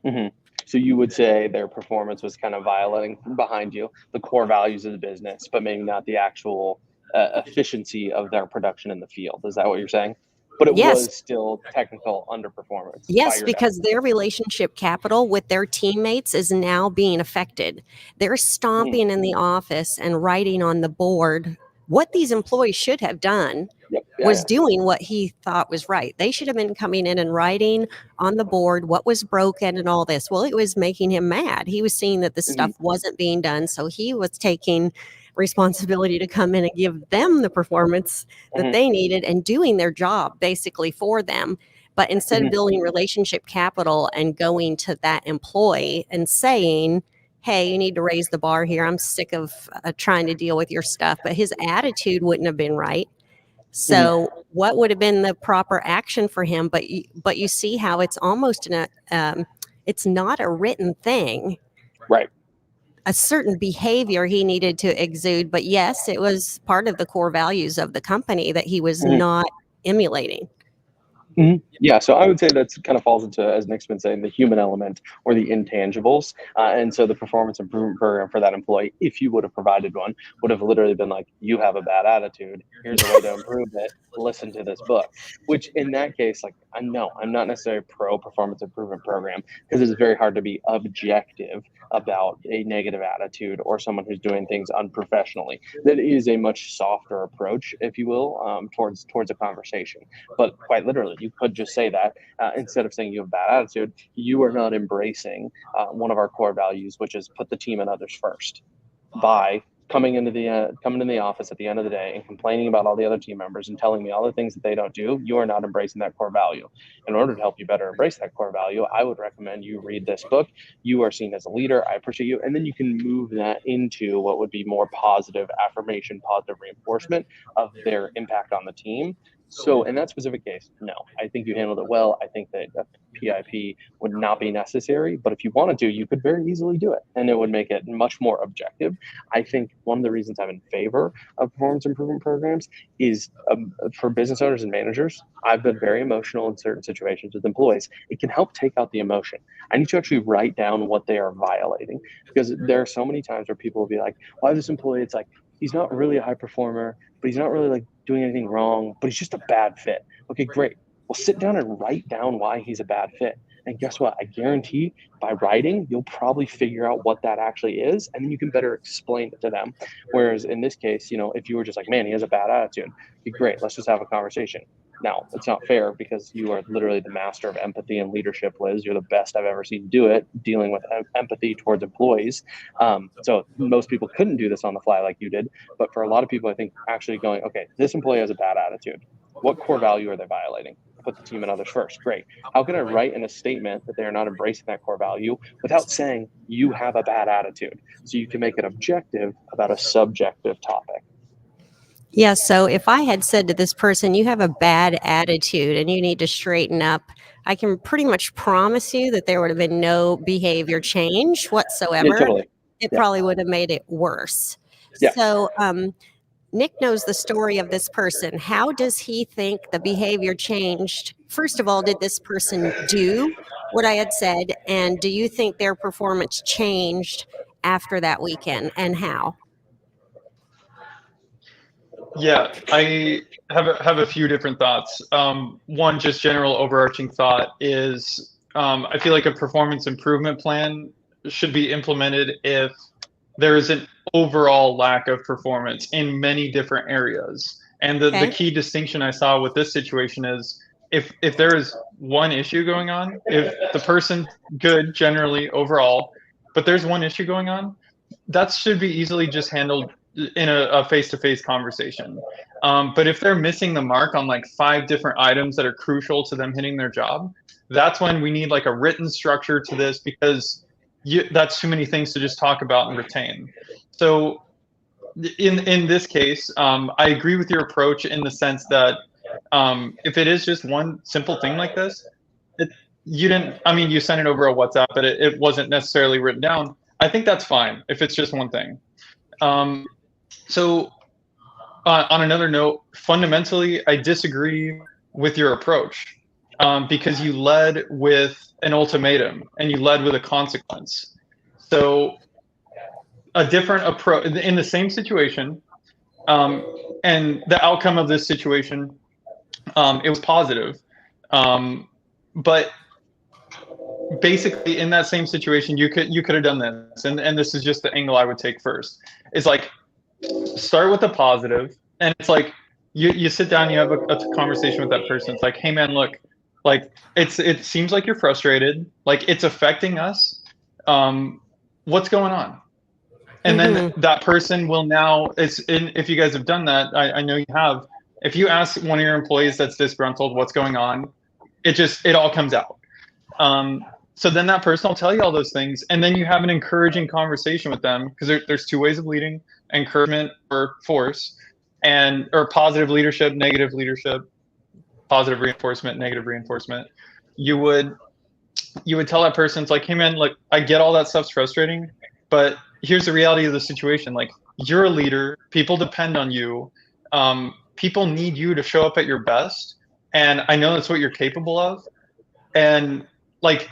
Mm-hmm. So you would say their performance was kind of violating, behind you, the core values of the business, but maybe not the actual efficiency of their production in the field. Is that what you're saying? But it Yes. was still technical underperformance. Yes, because their relationship capital with their teammates is now being affected. They're stomping in the office and writing on the board what these employees should have done. Yep. Was doing what he thought was right. They should have been coming in and writing on the board what was broken and all this. Well, it was making him mad. He was seeing that the stuff wasn't being done. So he was taking responsibility to come in and give them the performance that they needed and doing their job basically for them. But instead of building relationship capital and going to that employee and saying, hey, you need to raise the bar here. I'm sick of trying to deal with your stuff. But his attitude wouldn't have been right. So what would have been the proper action for him? But you see how it's almost it's not a written thing. Right. A certain behavior he needed to exude, but yes, it was part of the core values of the company that he was not emulating. Yeah, so I would say that's kind of falls into, as Nick's been saying, the human element or the intangibles. And so the performance improvement program for that employee, if you would have provided one, would have literally been like, you have a bad attitude. Here's a way to improve it. Listen to this book. Which in that case, like, I'm not necessarily pro performance improvement program, because it's very hard to be objective about a negative attitude or someone who's doing things unprofessionally. That is a much softer approach, if you will, towards a conversation. But quite literally, you could just say that instead of saying you have a bad attitude, you are not embracing one of our core values, which is put the team and others first, by coming into the office at the end of the day and complaining about all the other team members and telling me all the things that they don't do. You are not embracing that core value. In order to help you better embrace that core value, I would recommend you read this book. You are seen as a leader. I appreciate you. And then you can move that into what would be more positive affirmation, positive reinforcement of their impact on the team. So in that specific case, no, I think you handled it well. I think that a PIP would not be necessary, but if you wanted to, you could very easily do it, and it would make it much more objective. I think one of the reasons I'm in favor of performance improvement programs is for business owners and managers. I've been very emotional in certain situations with employees. It can help take out the emotion. I need to actually write down what they are violating, because there are so many times where people will be like, why this employee, it's like, he's not really a high performer, but he's not really like doing anything wrong, but he's just a bad fit. Okay, great. Well, sit down and write down why he's a bad fit. And guess what? I guarantee by writing, you'll probably figure out what that actually is, and then you can better explain it to them. Whereas in this case, if you were just like, man, he has a bad attitude, okay, great, let's just have a conversation. Now, it's not fair, because you are literally the master of empathy and leadership, Liz. You're the best I've ever seen do it, dealing with empathy towards employees. So most people couldn't do this on the fly like you did. But for a lot of people, I think actually going, okay, this employee has a bad attitude. What core value are they violating? put the team and others first. Great. How can I write in a statement that they are not embracing that core value without saying you have a bad attitude? So you can make it objective about a subjective topic. Yeah, so if I had said to this person, you have a bad attitude and you need to straighten up, I can pretty much promise you that there would have been no behavior change Yeah, whatsoever. totally. It Yeah. probably would have made it worse. Yeah. So, Nick knows the story of this person. How does he think the behavior changed? First of all, did this person do what I had said? And do you think their performance changed after that weekend, and how? Yeah, I have a few different thoughts. One just general overarching thought is I feel like a performance improvement plan should be implemented if there is an overall lack of performance in many different areas. And the Okay. key distinction I saw with this situation is if there is one issue going on, if the person's good generally overall, but there's one issue going on, that should be easily just handled in a face-to-face conversation. But if they're missing the mark on like 5 different items that are crucial to them hitting their job, that's when we need like a written structure to this, because that's too many things to just talk about and retain. So in this case, I agree with your approach in the sense that if it is just one simple thing like this, you didn't, I mean, you sent it over a WhatsApp, but it wasn't necessarily written down. I think that's fine if it's just one thing. So on another note, fundamentally, I disagree with your approach because you led with an ultimatum and you led with a consequence. So a different approach in the same situation, and the outcome of this situation, it was positive, but basically in that same situation you could have done this, and this is just the angle I would take first. Is like start with a positive, and it's like you sit down, you have a conversation with that person. It's like, hey man, look, like it seems like you're frustrated, like it's affecting us. What's going on? And then that person will now, if you guys have done that, I know you have, if you ask one of your employees that's disgruntled what's going on, it all comes out. So then that person will tell you all those things, and then you have an encouraging conversation with them, because there's 2 ways of leading: encouragement or force, or positive leadership, negative leadership, positive reinforcement, negative reinforcement. You would tell that person, it's like, hey man, like I get all that stuff's frustrating, but here's the reality of the situation. Like, you're a leader, people depend on you, people need you to show up at your best, and I know that's what you're capable of. And like,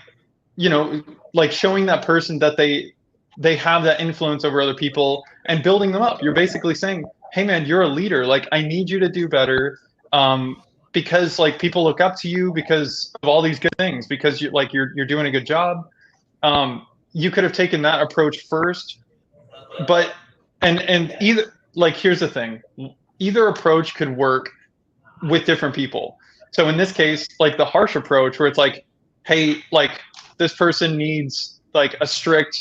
like showing that person that they have that influence over other people and building them up. You're basically saying, hey man, you're a leader, like I need you to do better, because like people look up to you because of all these good things, because you're doing a good job. You could have taken that approach first, but and either, like, here's the thing, either approach could work with different people. So in this case, like the harsh approach where it's like, hey, like this person needs like a strict,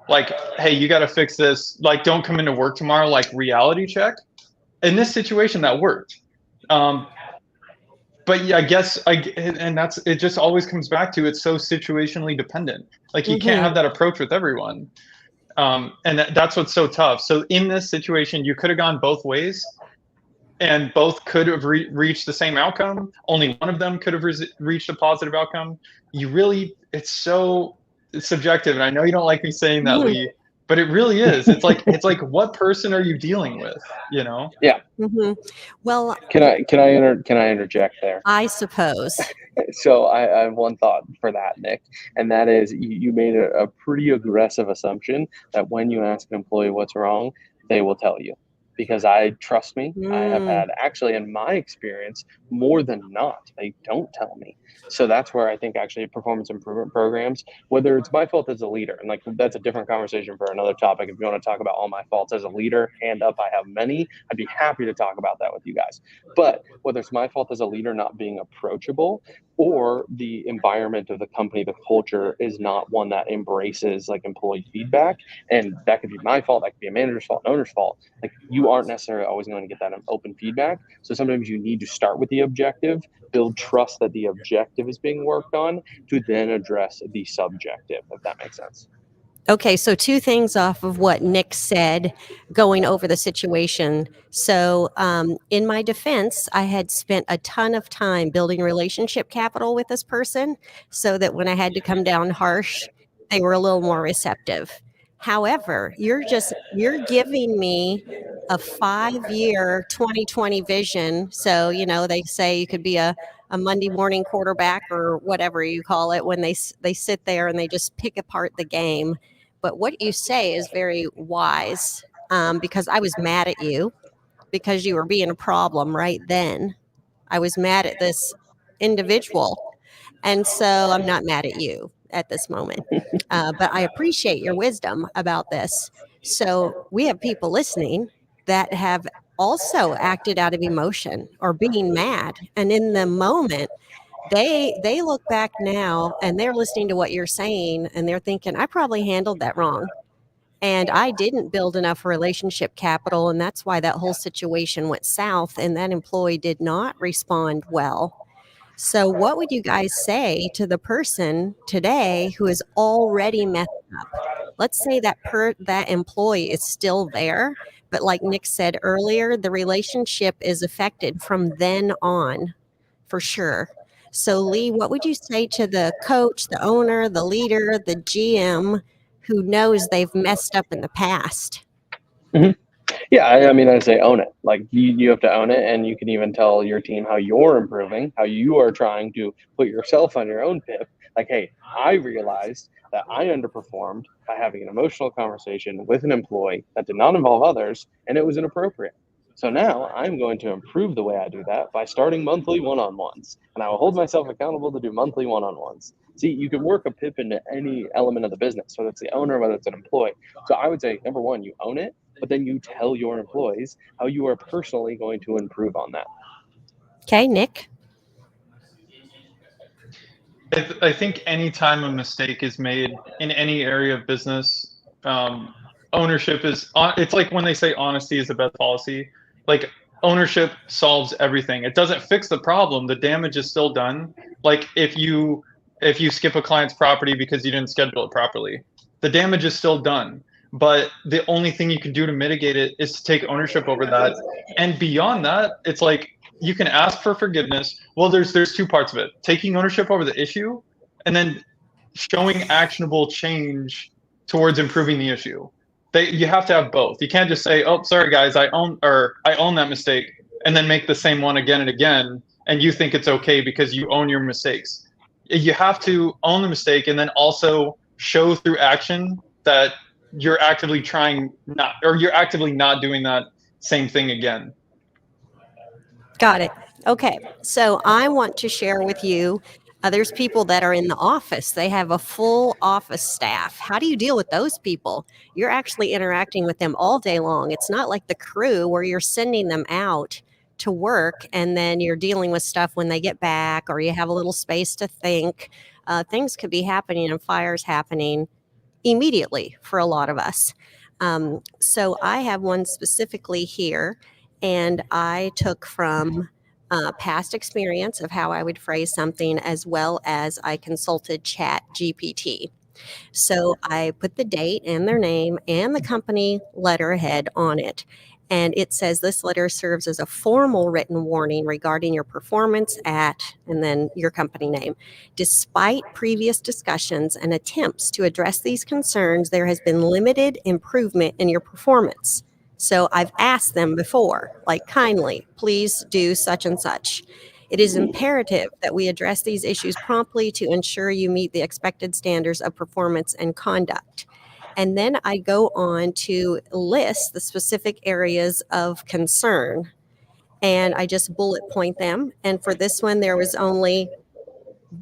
like, hey, you got to fix this, like don't come into work tomorrow, like reality check. In this situation that worked. But yeah, I guess and that's, it just always comes back to, it's so situationally dependent. Like you can't have that approach with everyone. And that's what's so tough. So in this situation, you could have gone both ways, and both could have reached the same outcome. Only one of them could have reached a positive outcome. It's so subjective, and I know you don't like me saying that, Lee, but it really is. It's like what person are you dealing with? Yeah. Well, Can I interject there? I suppose. So I have one thought for that, Nick, and that is you made a pretty aggressive assumption that when you ask an employee what's wrong, they will tell you. Because trust me, I have had, actually in my experience, more than not, they don't tell me. So that's where I think actually performance improvement programs, whether it's my fault as a leader, and like that's a different conversation for another topic. If you want to talk about all my faults as a leader, hand up, I have many. I'd be happy to talk about that with you guys. But whether it's my fault as a leader not being approachable, or the environment of the company, the culture is not one that embraces like employee feedback. And that could be my fault, that could be a manager's fault, an owner's fault. Like you aren't necessarily always going to get that open feedback. So sometimes you need to start with the objective, build trust that the objective is being worked on to then address the subjective, if that makes sense. Okay, so two things off of what Nick said going over the situation. So, in my defense, I had spent a ton of time building relationship capital with this person so that when I had to come down harsh, they were a little more receptive. However, you're giving me a 5-year 2020 vision. So, they say you could be a Monday morning quarterback or whatever you call it when they sit there and they just pick apart the game. But what you say is very wise, because I was mad at you because you were being a problem right then. I was mad at this individual. And so I'm not mad at you at this moment. But I appreciate your wisdom about this. So we have people listening that have also acted out of emotion or being mad. And in the moment, they look back now and they're listening to what you're saying and they're thinking, I probably handled that wrong. And I didn't build enough relationship capital. And that's why that whole situation went south. And that employee did not respond well. So, what would you guys say to the person today who is already messed up? Let's say that employee is still there, but like Nick said earlier, the relationship is affected from then on, for sure. So, Lee, what would you say to the coach, the owner, the leader, the GM who knows they've messed up in the past? Mm-hmm. Yeah, I mean, I'd say own it. Like you have to own it, and you can even tell your team how you're improving, how you are trying to put yourself on your own PIP. Like, hey, I realized that I underperformed by having an emotional conversation with an employee that did not involve others, and it was inappropriate. So now I'm going to improve the way I do that by starting monthly one-on-ones, and I will hold myself accountable to do monthly one-on-ones. See, you can work a PIP into any element of the business, whether it's the owner, whether it's an employee. So I would say, number one, you own it, but then you tell your employees how you are personally going to improve on that. Okay, Nick. I think anytime a mistake is made in any area of business, ownership is it's like when they say honesty is the best policy. Like ownership solves everything. It doesn't fix the problem. The damage is still done. Like if you skip a client's property because you didn't schedule it properly, the damage is still done. But the only thing you can do to mitigate it is to take ownership over that. And beyond that, it's like you can ask for forgiveness. Well, there's two parts of it: taking ownership over the issue, and then showing actionable change towards improving the issue. You have to have both. You can't just say, "Oh, sorry guys, I own that mistake," and then make the same one again and again, and you think it's okay because you own your mistakes. You have to own the mistake and then also show through action that you're actively you're actively not doing that same thing again. Got it. Okay. So I want to share with you, there's people that are in the office. They have a full office staff. How do you deal with those people? You're actually interacting with them all day long. It's not like the crew where you're sending them out to work and then you're dealing with stuff when they get back or you have a little space to think. Things could be happening and fires happening immediately for a lot of us. So I have one specifically here, and I took from past experience of how I would phrase something, as well as I consulted Chat GPT. So I put the date and their name and the company letterhead on it. And it says this letter serves as a formal written warning regarding your performance at, and then your company name. Despite previous discussions and attempts to address these concerns, there has been limited improvement in your performance. So I've asked them before, like kindly, please do such and such. It is imperative that we address these issues promptly to ensure you meet the expected standards of performance and conduct. And then I go on to list the specific areas of concern, and I just bullet point them. And for this one, there was only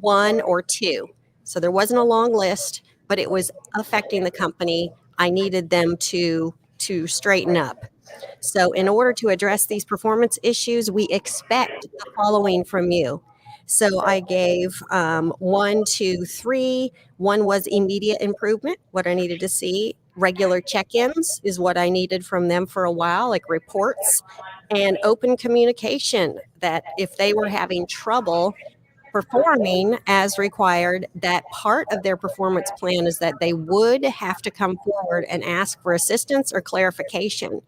one or two. So there wasn't a long list, but it was affecting the company. I needed them to straighten up. So in order to address these performance issues, we expect the following from you: So I gave 1, 2, 3. One was immediate improvement, what I needed to see. Regular check-ins is what I needed from them for a while, like reports, and open communication, that if they were having trouble performing as required, that part of their performance plan is that they would have to come forward and ask for assistance or clarification.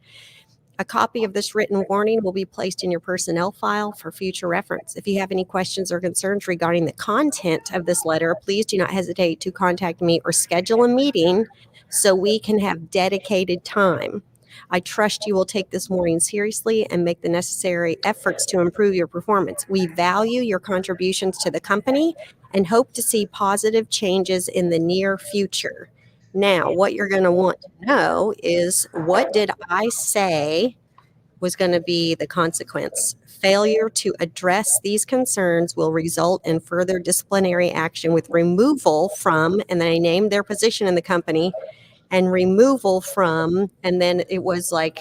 A copy of this written warning will be placed in your personnel file for future reference. If you have any questions or concerns regarding the content of this letter, please do not hesitate to contact me or schedule a meeting so we can have dedicated time. I trust you will take this warning seriously and make the necessary efforts to improve your performance. We value your contributions to the company and hope to see positive changes in the near future. Now, what you're going to want to know is, what did I say was going to be the consequence? Failure to address these concerns will result in further disciplinary action with removal from, and then I named their position in the company, and removal from, and then it was like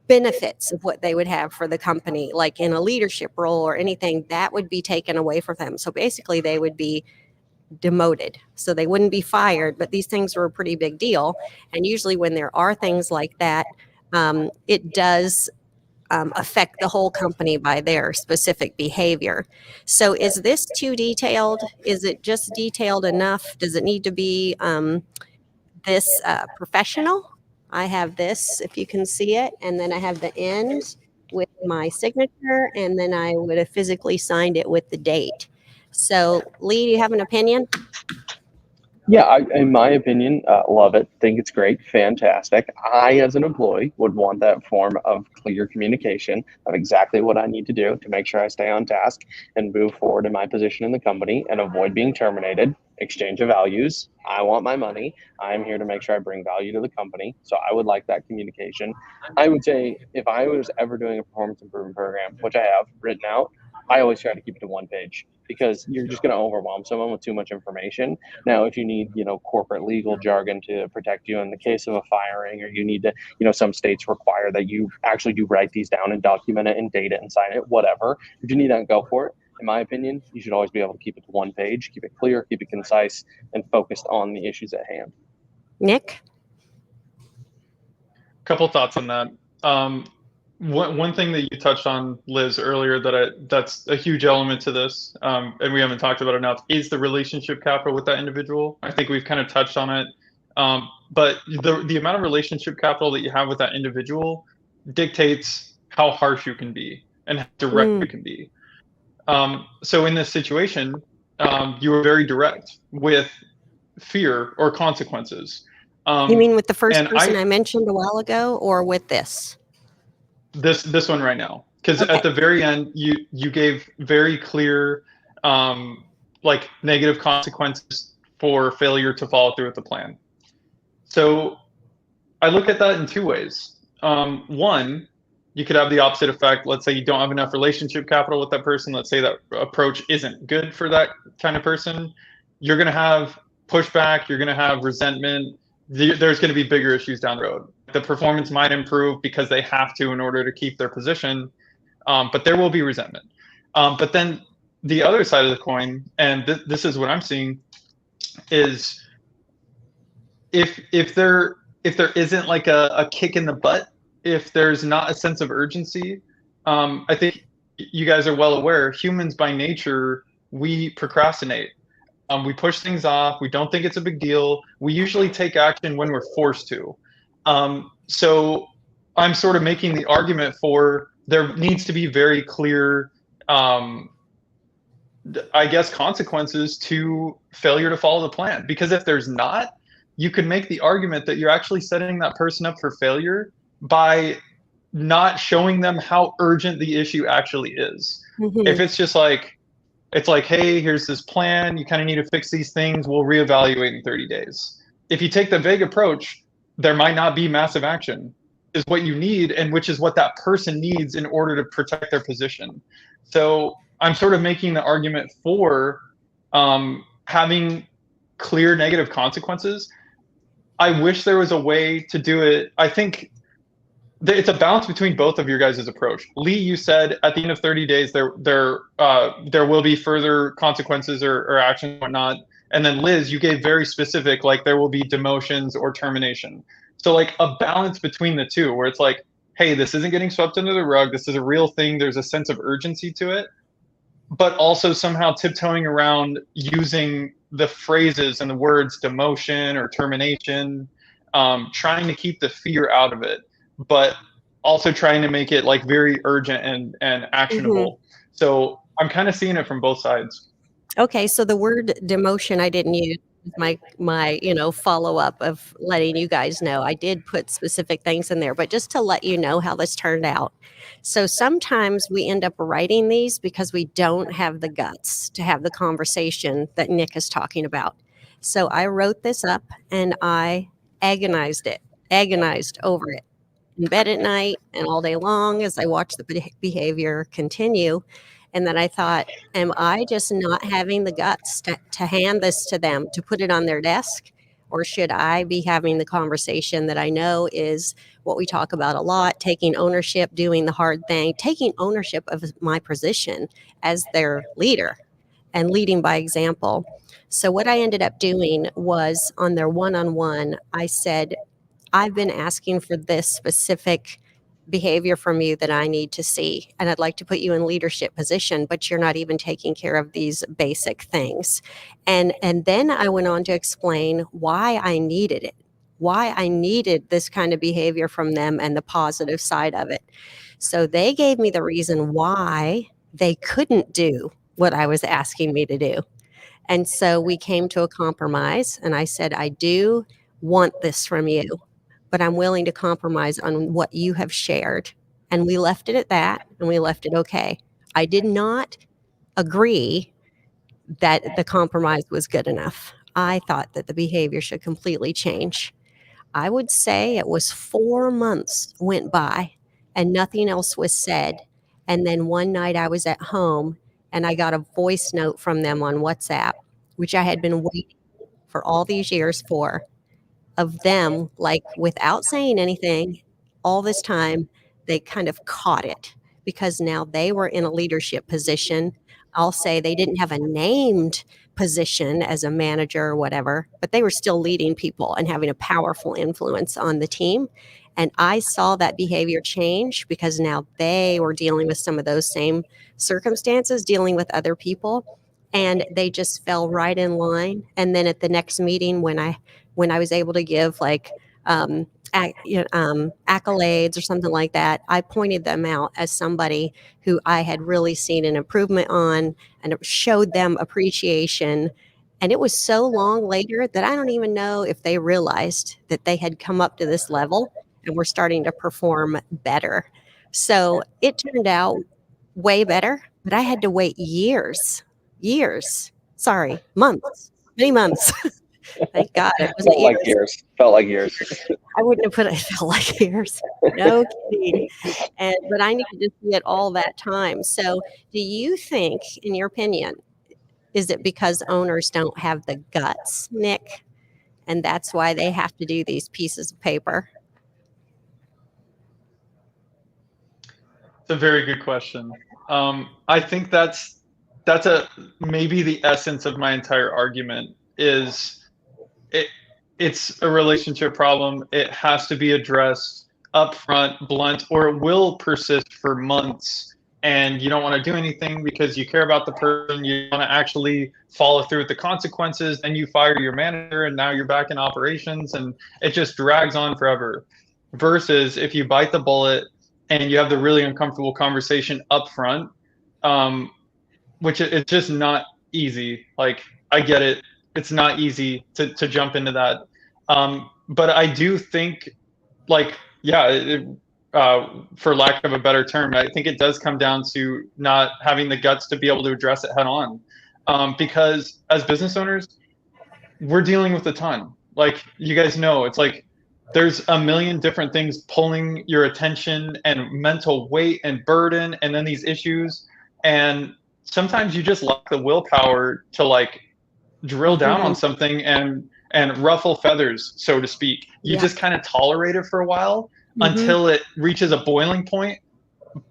benefits of what they would have for the company, like in a leadership role or anything that would be taken away from them. So basically, they would be demoted. So they wouldn't be fired, but these things were a pretty big deal. And usually, when there are things like that, it does affect the whole company by their specific behavior. So, is this too detailed? Is it just detailed enough? Does it need to be this professional? I have this, if you can see it, and then I have the end with my signature, and then I would have physically signed it with the date. So, Lee, do you have an opinion? Yeah, in my opinion, love it. Think it's great, fantastic. I, as an employee, would want that form of clear communication of exactly what I need to do to make sure I stay on task and move forward in my position in the company and avoid being terminated. Exchange of values. I want my money. I'm here to make sure I bring value to the company. So I would like that communication. I would say if I was ever doing a performance improvement program, which I have written out, I always try to keep it to one page because you're just going to overwhelm someone with too much information. Now, if you need, corporate legal jargon to protect you in the case of a firing, or you need to, some states require that you actually do write these down and document it and date it and sign it, whatever. If you need that, go for it. In my opinion, you should always be able to keep it to one page, keep it clear, keep it concise, and focused on the issues at hand. Nick? Couple thoughts on that. One thing that you touched on, Liz, earlier that's a huge element to this, and we haven't talked about it enough, is the relationship capital with that individual. I think we've kind of touched on it, but the amount of relationship capital that you have with that individual dictates how harsh you can be and how direct you can be. So in this situation, you were very direct with fear or consequences. You mean with the first and person I mentioned a while ago, or with this? This one right now, because Okay. at the very end you gave very clear like negative consequences for failure to follow through with the plan. So I look at that in two ways. One, you could have the opposite effect. Let's say you don't have enough relationship capital with that person. Let's say that approach isn't good for that kind of person. You're going to have pushback. You're going to have resentment. There's going to be bigger issues down the road. The performance might improve because they have to in order to keep their position, but there will be resentment. But then the other side of the coin, and this is what I'm seeing, is if there isn't like a kick in the butt, if there's not a sense of urgency, I think you guys are well aware, humans by nature, we procrastinate. We push things off. We don't think it's a big deal. We usually take action when we're forced to. So I'm sort of making the argument for there needs to be very clear, I guess, consequences to failure to follow the plan. Because if there's not, you could make the argument that you're actually setting that person up for failure by not showing them how urgent the issue actually is. Mm-hmm. If it's just like, hey, here's this plan. You kind of need to fix these things. We'll reevaluate in 30 days. If you take the vague approach, there might not be massive action, is what you need, and which is what that person needs in order to protect their position. So I'm sort of making the argument for having clear negative consequences. I wish there was a way to do it. I think it's a balance between both of your guys' approach. Lee, you said at the end of 30 days there will be further consequences or actions and whatnot. And then Liz, you gave very specific, like there will be demotions or termination. So like a balance between the two, where it's like, hey, this isn't getting swept under the rug. This is a real thing. There's a sense of urgency to it, but also somehow tiptoeing around using the phrases and the words demotion or termination, trying to keep the fear out of it, but also trying to make it like very urgent and actionable. So I'm kind of seeing it from both sides. Okay, so the word demotion I didn't use. My follow up of letting you guys know. I did put specific things in there, but just to let you know how this turned out. So sometimes we end up writing these because we don't have the guts to have the conversation that Nick is talking about. So I wrote this up and I agonized over it in bed at night and all day long as I watched the behavior continue. And then I thought, am I just not having the guts to hand this to them, to put it on their desk? Or should I be having the conversation that I know is what we talk about a lot, taking ownership, doing the hard thing, taking ownership of my position as their leader and leading by example? So, what I ended up doing was on their one on one, I said, I've been asking for this specific behavior from you that I need to see. And I'd like to put you in leadership position, but you're not even taking care of these basic things. And then I went on to explain why I needed it, why I needed this kind of behavior from them and the positive side of it. So they gave me the reason why they couldn't do what I was asking me to do. And so we came to a compromise and I said, I do want this from you, but I'm willing to compromise on what you have shared. And we left it at that and we left it okay. I did not agree that the compromise was good enough. I thought that the behavior should completely change. I would say it was 4 months went by and nothing else was said. And then one night I was at home and I got a voice note from them on WhatsApp, which I had been waiting for all these years for, of them, like without saying anything, all this time, they kind of caught it because now they were in a leadership position. I'll say they didn't have a named position as a manager or whatever, but they were still leading people and having a powerful influence on the team. And I saw that behavior change because now they were dealing with some of those same circumstances, dealing with other people, and they just fell right in line. And then at the next meeting, when I was able to give like accolades or something like that, I pointed them out as somebody who I had really seen an improvement on, and it showed them appreciation. And it was so long later that I don't even know if they realized that they had come up to this level and were starting to perform better. So it turned out way better, but I had to wait sorry, months, many months. Thank God it wasn't Felt like years. years. Felt like years. I wouldn't have put it felt like years. No kidding. But I needed to see it all that time. So do you think, in your opinion, is it because owners don't have the guts, Nick? And that's why they have to do these pieces of paper? It's a very good question. I think that's a maybe the essence of my entire argument is it it's a relationship problem. It has to be addressed upfront, blunt, or it will persist for months. And you don't want to do anything because you care about the person. You want to actually follow through with the consequences. Then you fire your manager, and now you're back in operations, and it just drags on forever. Versus if you bite the bullet and you have the really uncomfortable conversation up front, which it's just not easy. Like, I get it. It's not easy to jump into that. But I do think, like, yeah, for lack of a better term, I think it does come down to not having the guts to be able to address it head on. Because as business owners, we're dealing with a ton. Like, you guys know, it's like there's a million different things pulling your attention and mental weight and burden, and then these issues. And sometimes you just lack the willpower to like drill down on something and ruffle feathers, so to speak. You Yeah. just kind of tolerate it for a while until it reaches a boiling point.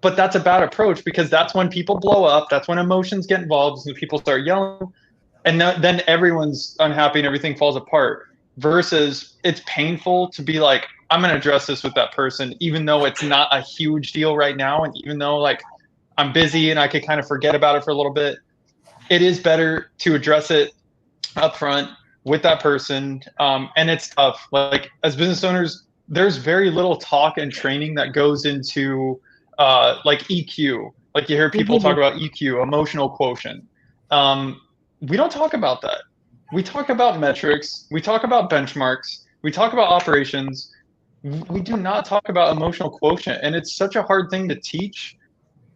But that's a bad approach, because that's when people blow up. That's when emotions get involved, and people start yelling, and then everyone's unhappy and everything falls apart. Versus, it's painful to be like, I'm going to address this with that person, even though it's not a huge deal right now, and even though like I'm busy and I could kind of forget about it for a little bit. It is better to address it up front with that person. And it's tough. Like, as business owners, there's very little talk and training that goes into like EQ. Like, you hear people talk about EQ, emotional quotient. We don't talk about that. We talk about metrics. We talk about benchmarks. We talk about operations. We do not talk about emotional quotient. And it's such a hard thing to teach.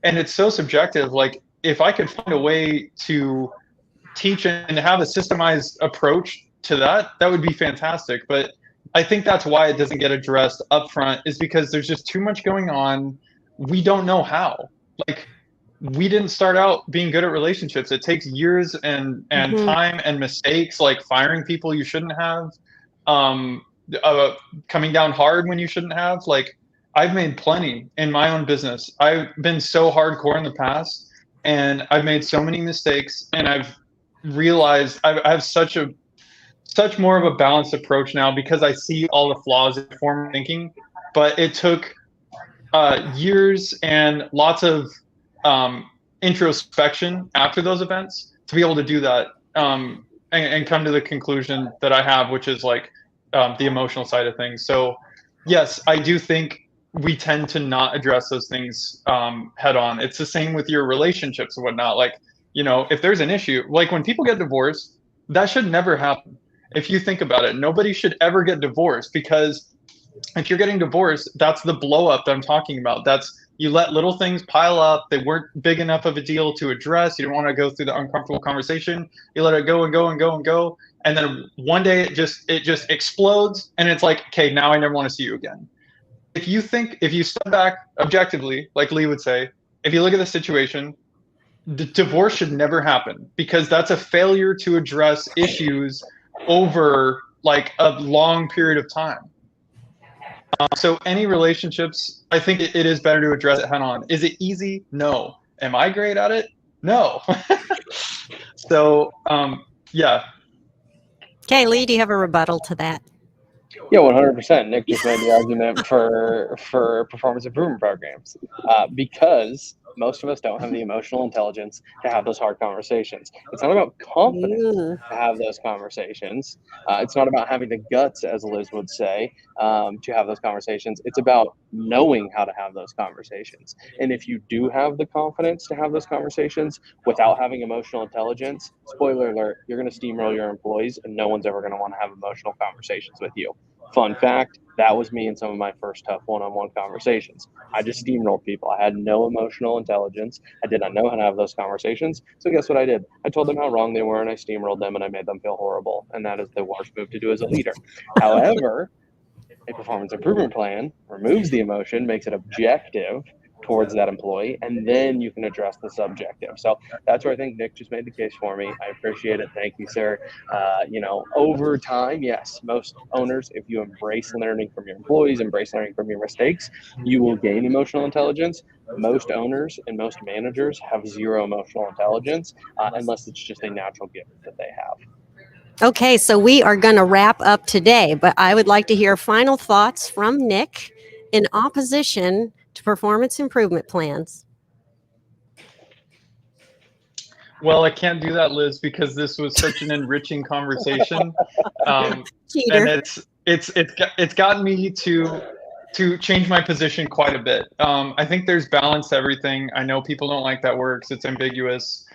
And it's so subjective. Like, if I could find a way to teach and have a systemized approach to that, that would be fantastic. But I think that's why it doesn't get addressed up front, is because there's just too much going on. We don't know how. Like, we didn't start out being good at relationships. It takes years and time and mistakes, like firing people you shouldn't have, coming down hard when you shouldn't have. Like, I've made plenty in my own business. I've been so hardcore in the past, and I've made so many mistakes, and I've realized I have such more of a balanced approach now, because I see all the flaws in former thinking. But it took years and lots of introspection after those events to be able to do that, and come to the conclusion that I have, which is like the emotional side of things. So yes, I do think we tend to not address those things head on. It's the same with your relationships and whatnot. Like, if there's an issue, like when people get divorced, that should never happen. If you think about it, nobody should ever get divorced, because if you're getting divorced, that's the blow up that I'm talking about. That's, you let little things pile up. They weren't big enough of a deal to address. You don't want to go through the uncomfortable conversation. You let it go and go and go and go. And then one day it just explodes, and it's like, okay, now I never want to see you again. If you step back objectively, like Lee would say, if you look at the situation, divorce should never happen, because that's a failure to address issues over like a long period of time. So any relationships, I think it is better to address it head on. Is it easy? No. Am I great at it? No. So, yeah. Okay, Lee, do you have a rebuttal to that? Yeah, 100%. Nick just made the argument for performance improvement programs, because most of us don't have the emotional intelligence to have those hard conversations. It's not about confidence to have those conversations. It's not about having the guts, as Liz would say, to have those conversations. It's about knowing how to have those conversations. And if you do have the confidence to have those conversations without having emotional intelligence, spoiler alert, you're going to steamroll your employees, and no one's ever going to want to have emotional conversations with you. Fun fact, that was me in some of my first tough one-on-one conversations. I just steamrolled people. I had no emotional intelligence. I did not know how to have those conversations. So guess what I did? I told them how wrong they were, and I steamrolled them, and I made them feel horrible. And that is the worst move to do as a leader. However, a performance improvement plan removes the emotion, makes it objective towards that employee, and then you can address the subjective. So that's where I think Nick just made the case for me. I appreciate it. Thank you, sir. Over time, yes, most owners, if you embrace learning from your employees, embrace learning from your mistakes, you will gain emotional intelligence. Most owners and most managers have zero emotional intelligence, unless it's just a natural gift that they have. Okay, so we are going to wrap up today, but I would like to hear final thoughts from Nick in opposition to performance improvement plans. Well, I can't do that, Liz, because this was such an enriching conversation, and it's gotten me to change my position quite a bit. I think there's balance to everything. I know people don't like that word because it's ambiguous.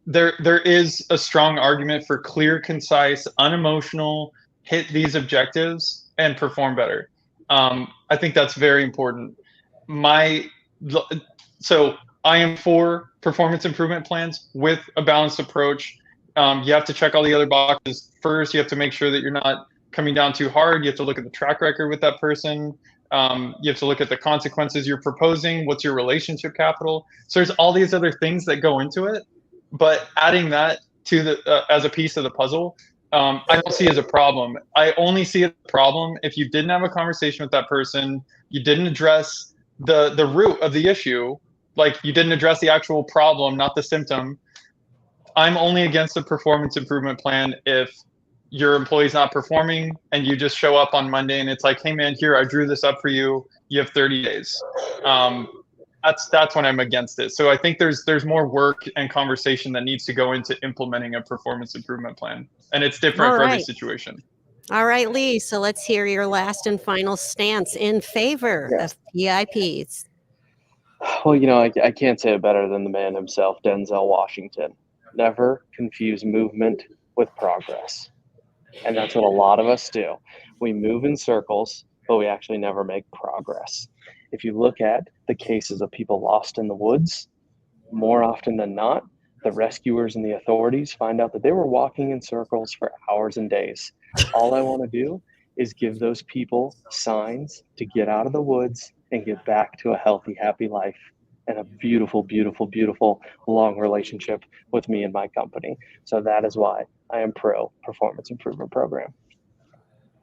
There is a strong argument for clear, concise, unemotional, hit these objectives and perform better. I think that's very important. So I am for performance improvement plans with a balanced approach. You have to check all the other boxes first. You have to make sure that you're not coming down too hard. You have to look at the track record with that person. You have to look at the consequences you're proposing. What's your relationship capital? So there's all these other things that go into it. But adding that to as a piece of the puzzle I don't see as a problem. I only see it as a problem if you didn't have a conversation with that person, you didn't address the root of the issue, like you didn't address the actual problem, not the symptom. I'm only against a performance improvement plan if your employee's not performing and you just show up on Monday and it's like, hey man, here, I drew this up for you. You have 30 days. That's when I'm against it. So I think there's more work and conversation that needs to go into implementing a performance improvement plan. And it's different for every situation. All right, Lee. So let's hear your last and final stance in favor of PIPs. Well, you know, I can't say it better than the man himself, Denzel Washington. Never confuse movement with progress. And that's what a lot of us do. We move in circles, but we actually never make progress. If you look at the cases of people lost in the woods, more often than not, the rescuers and the authorities find out that they were walking in circles for hours and days. All I want to do is give those people signs to get out of the woods and get back to a healthy, happy life and a beautiful, beautiful, beautiful long relationship with me and my company. So that is why I am pro performance improvement program.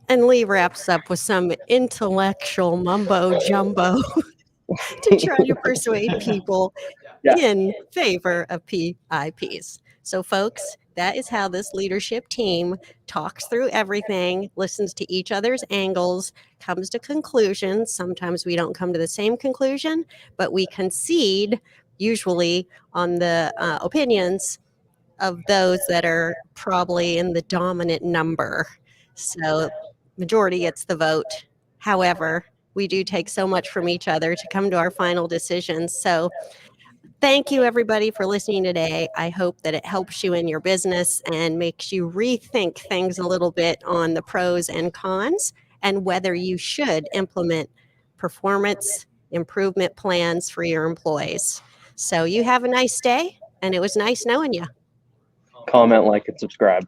And Lee wraps up with some intellectual mumbo jumbo to try to persuade people in favor of PIPs. So, folks, that is how this leadership team talks through everything, listens to each other's angles, comes to conclusions. Sometimes we don't come to the same conclusion, but we concede usually on the opinions of those that are probably in the dominant number. So, majority gets the vote. However, we do take so much from each other to come to our final decisions. So, thank you, everybody, for listening today. I hope that it helps you in your business and makes you rethink things a little bit on the pros and cons and whether you should implement performance improvement plans for your employees. So, you have a nice day, and it was nice knowing you. Comment, like, and subscribe.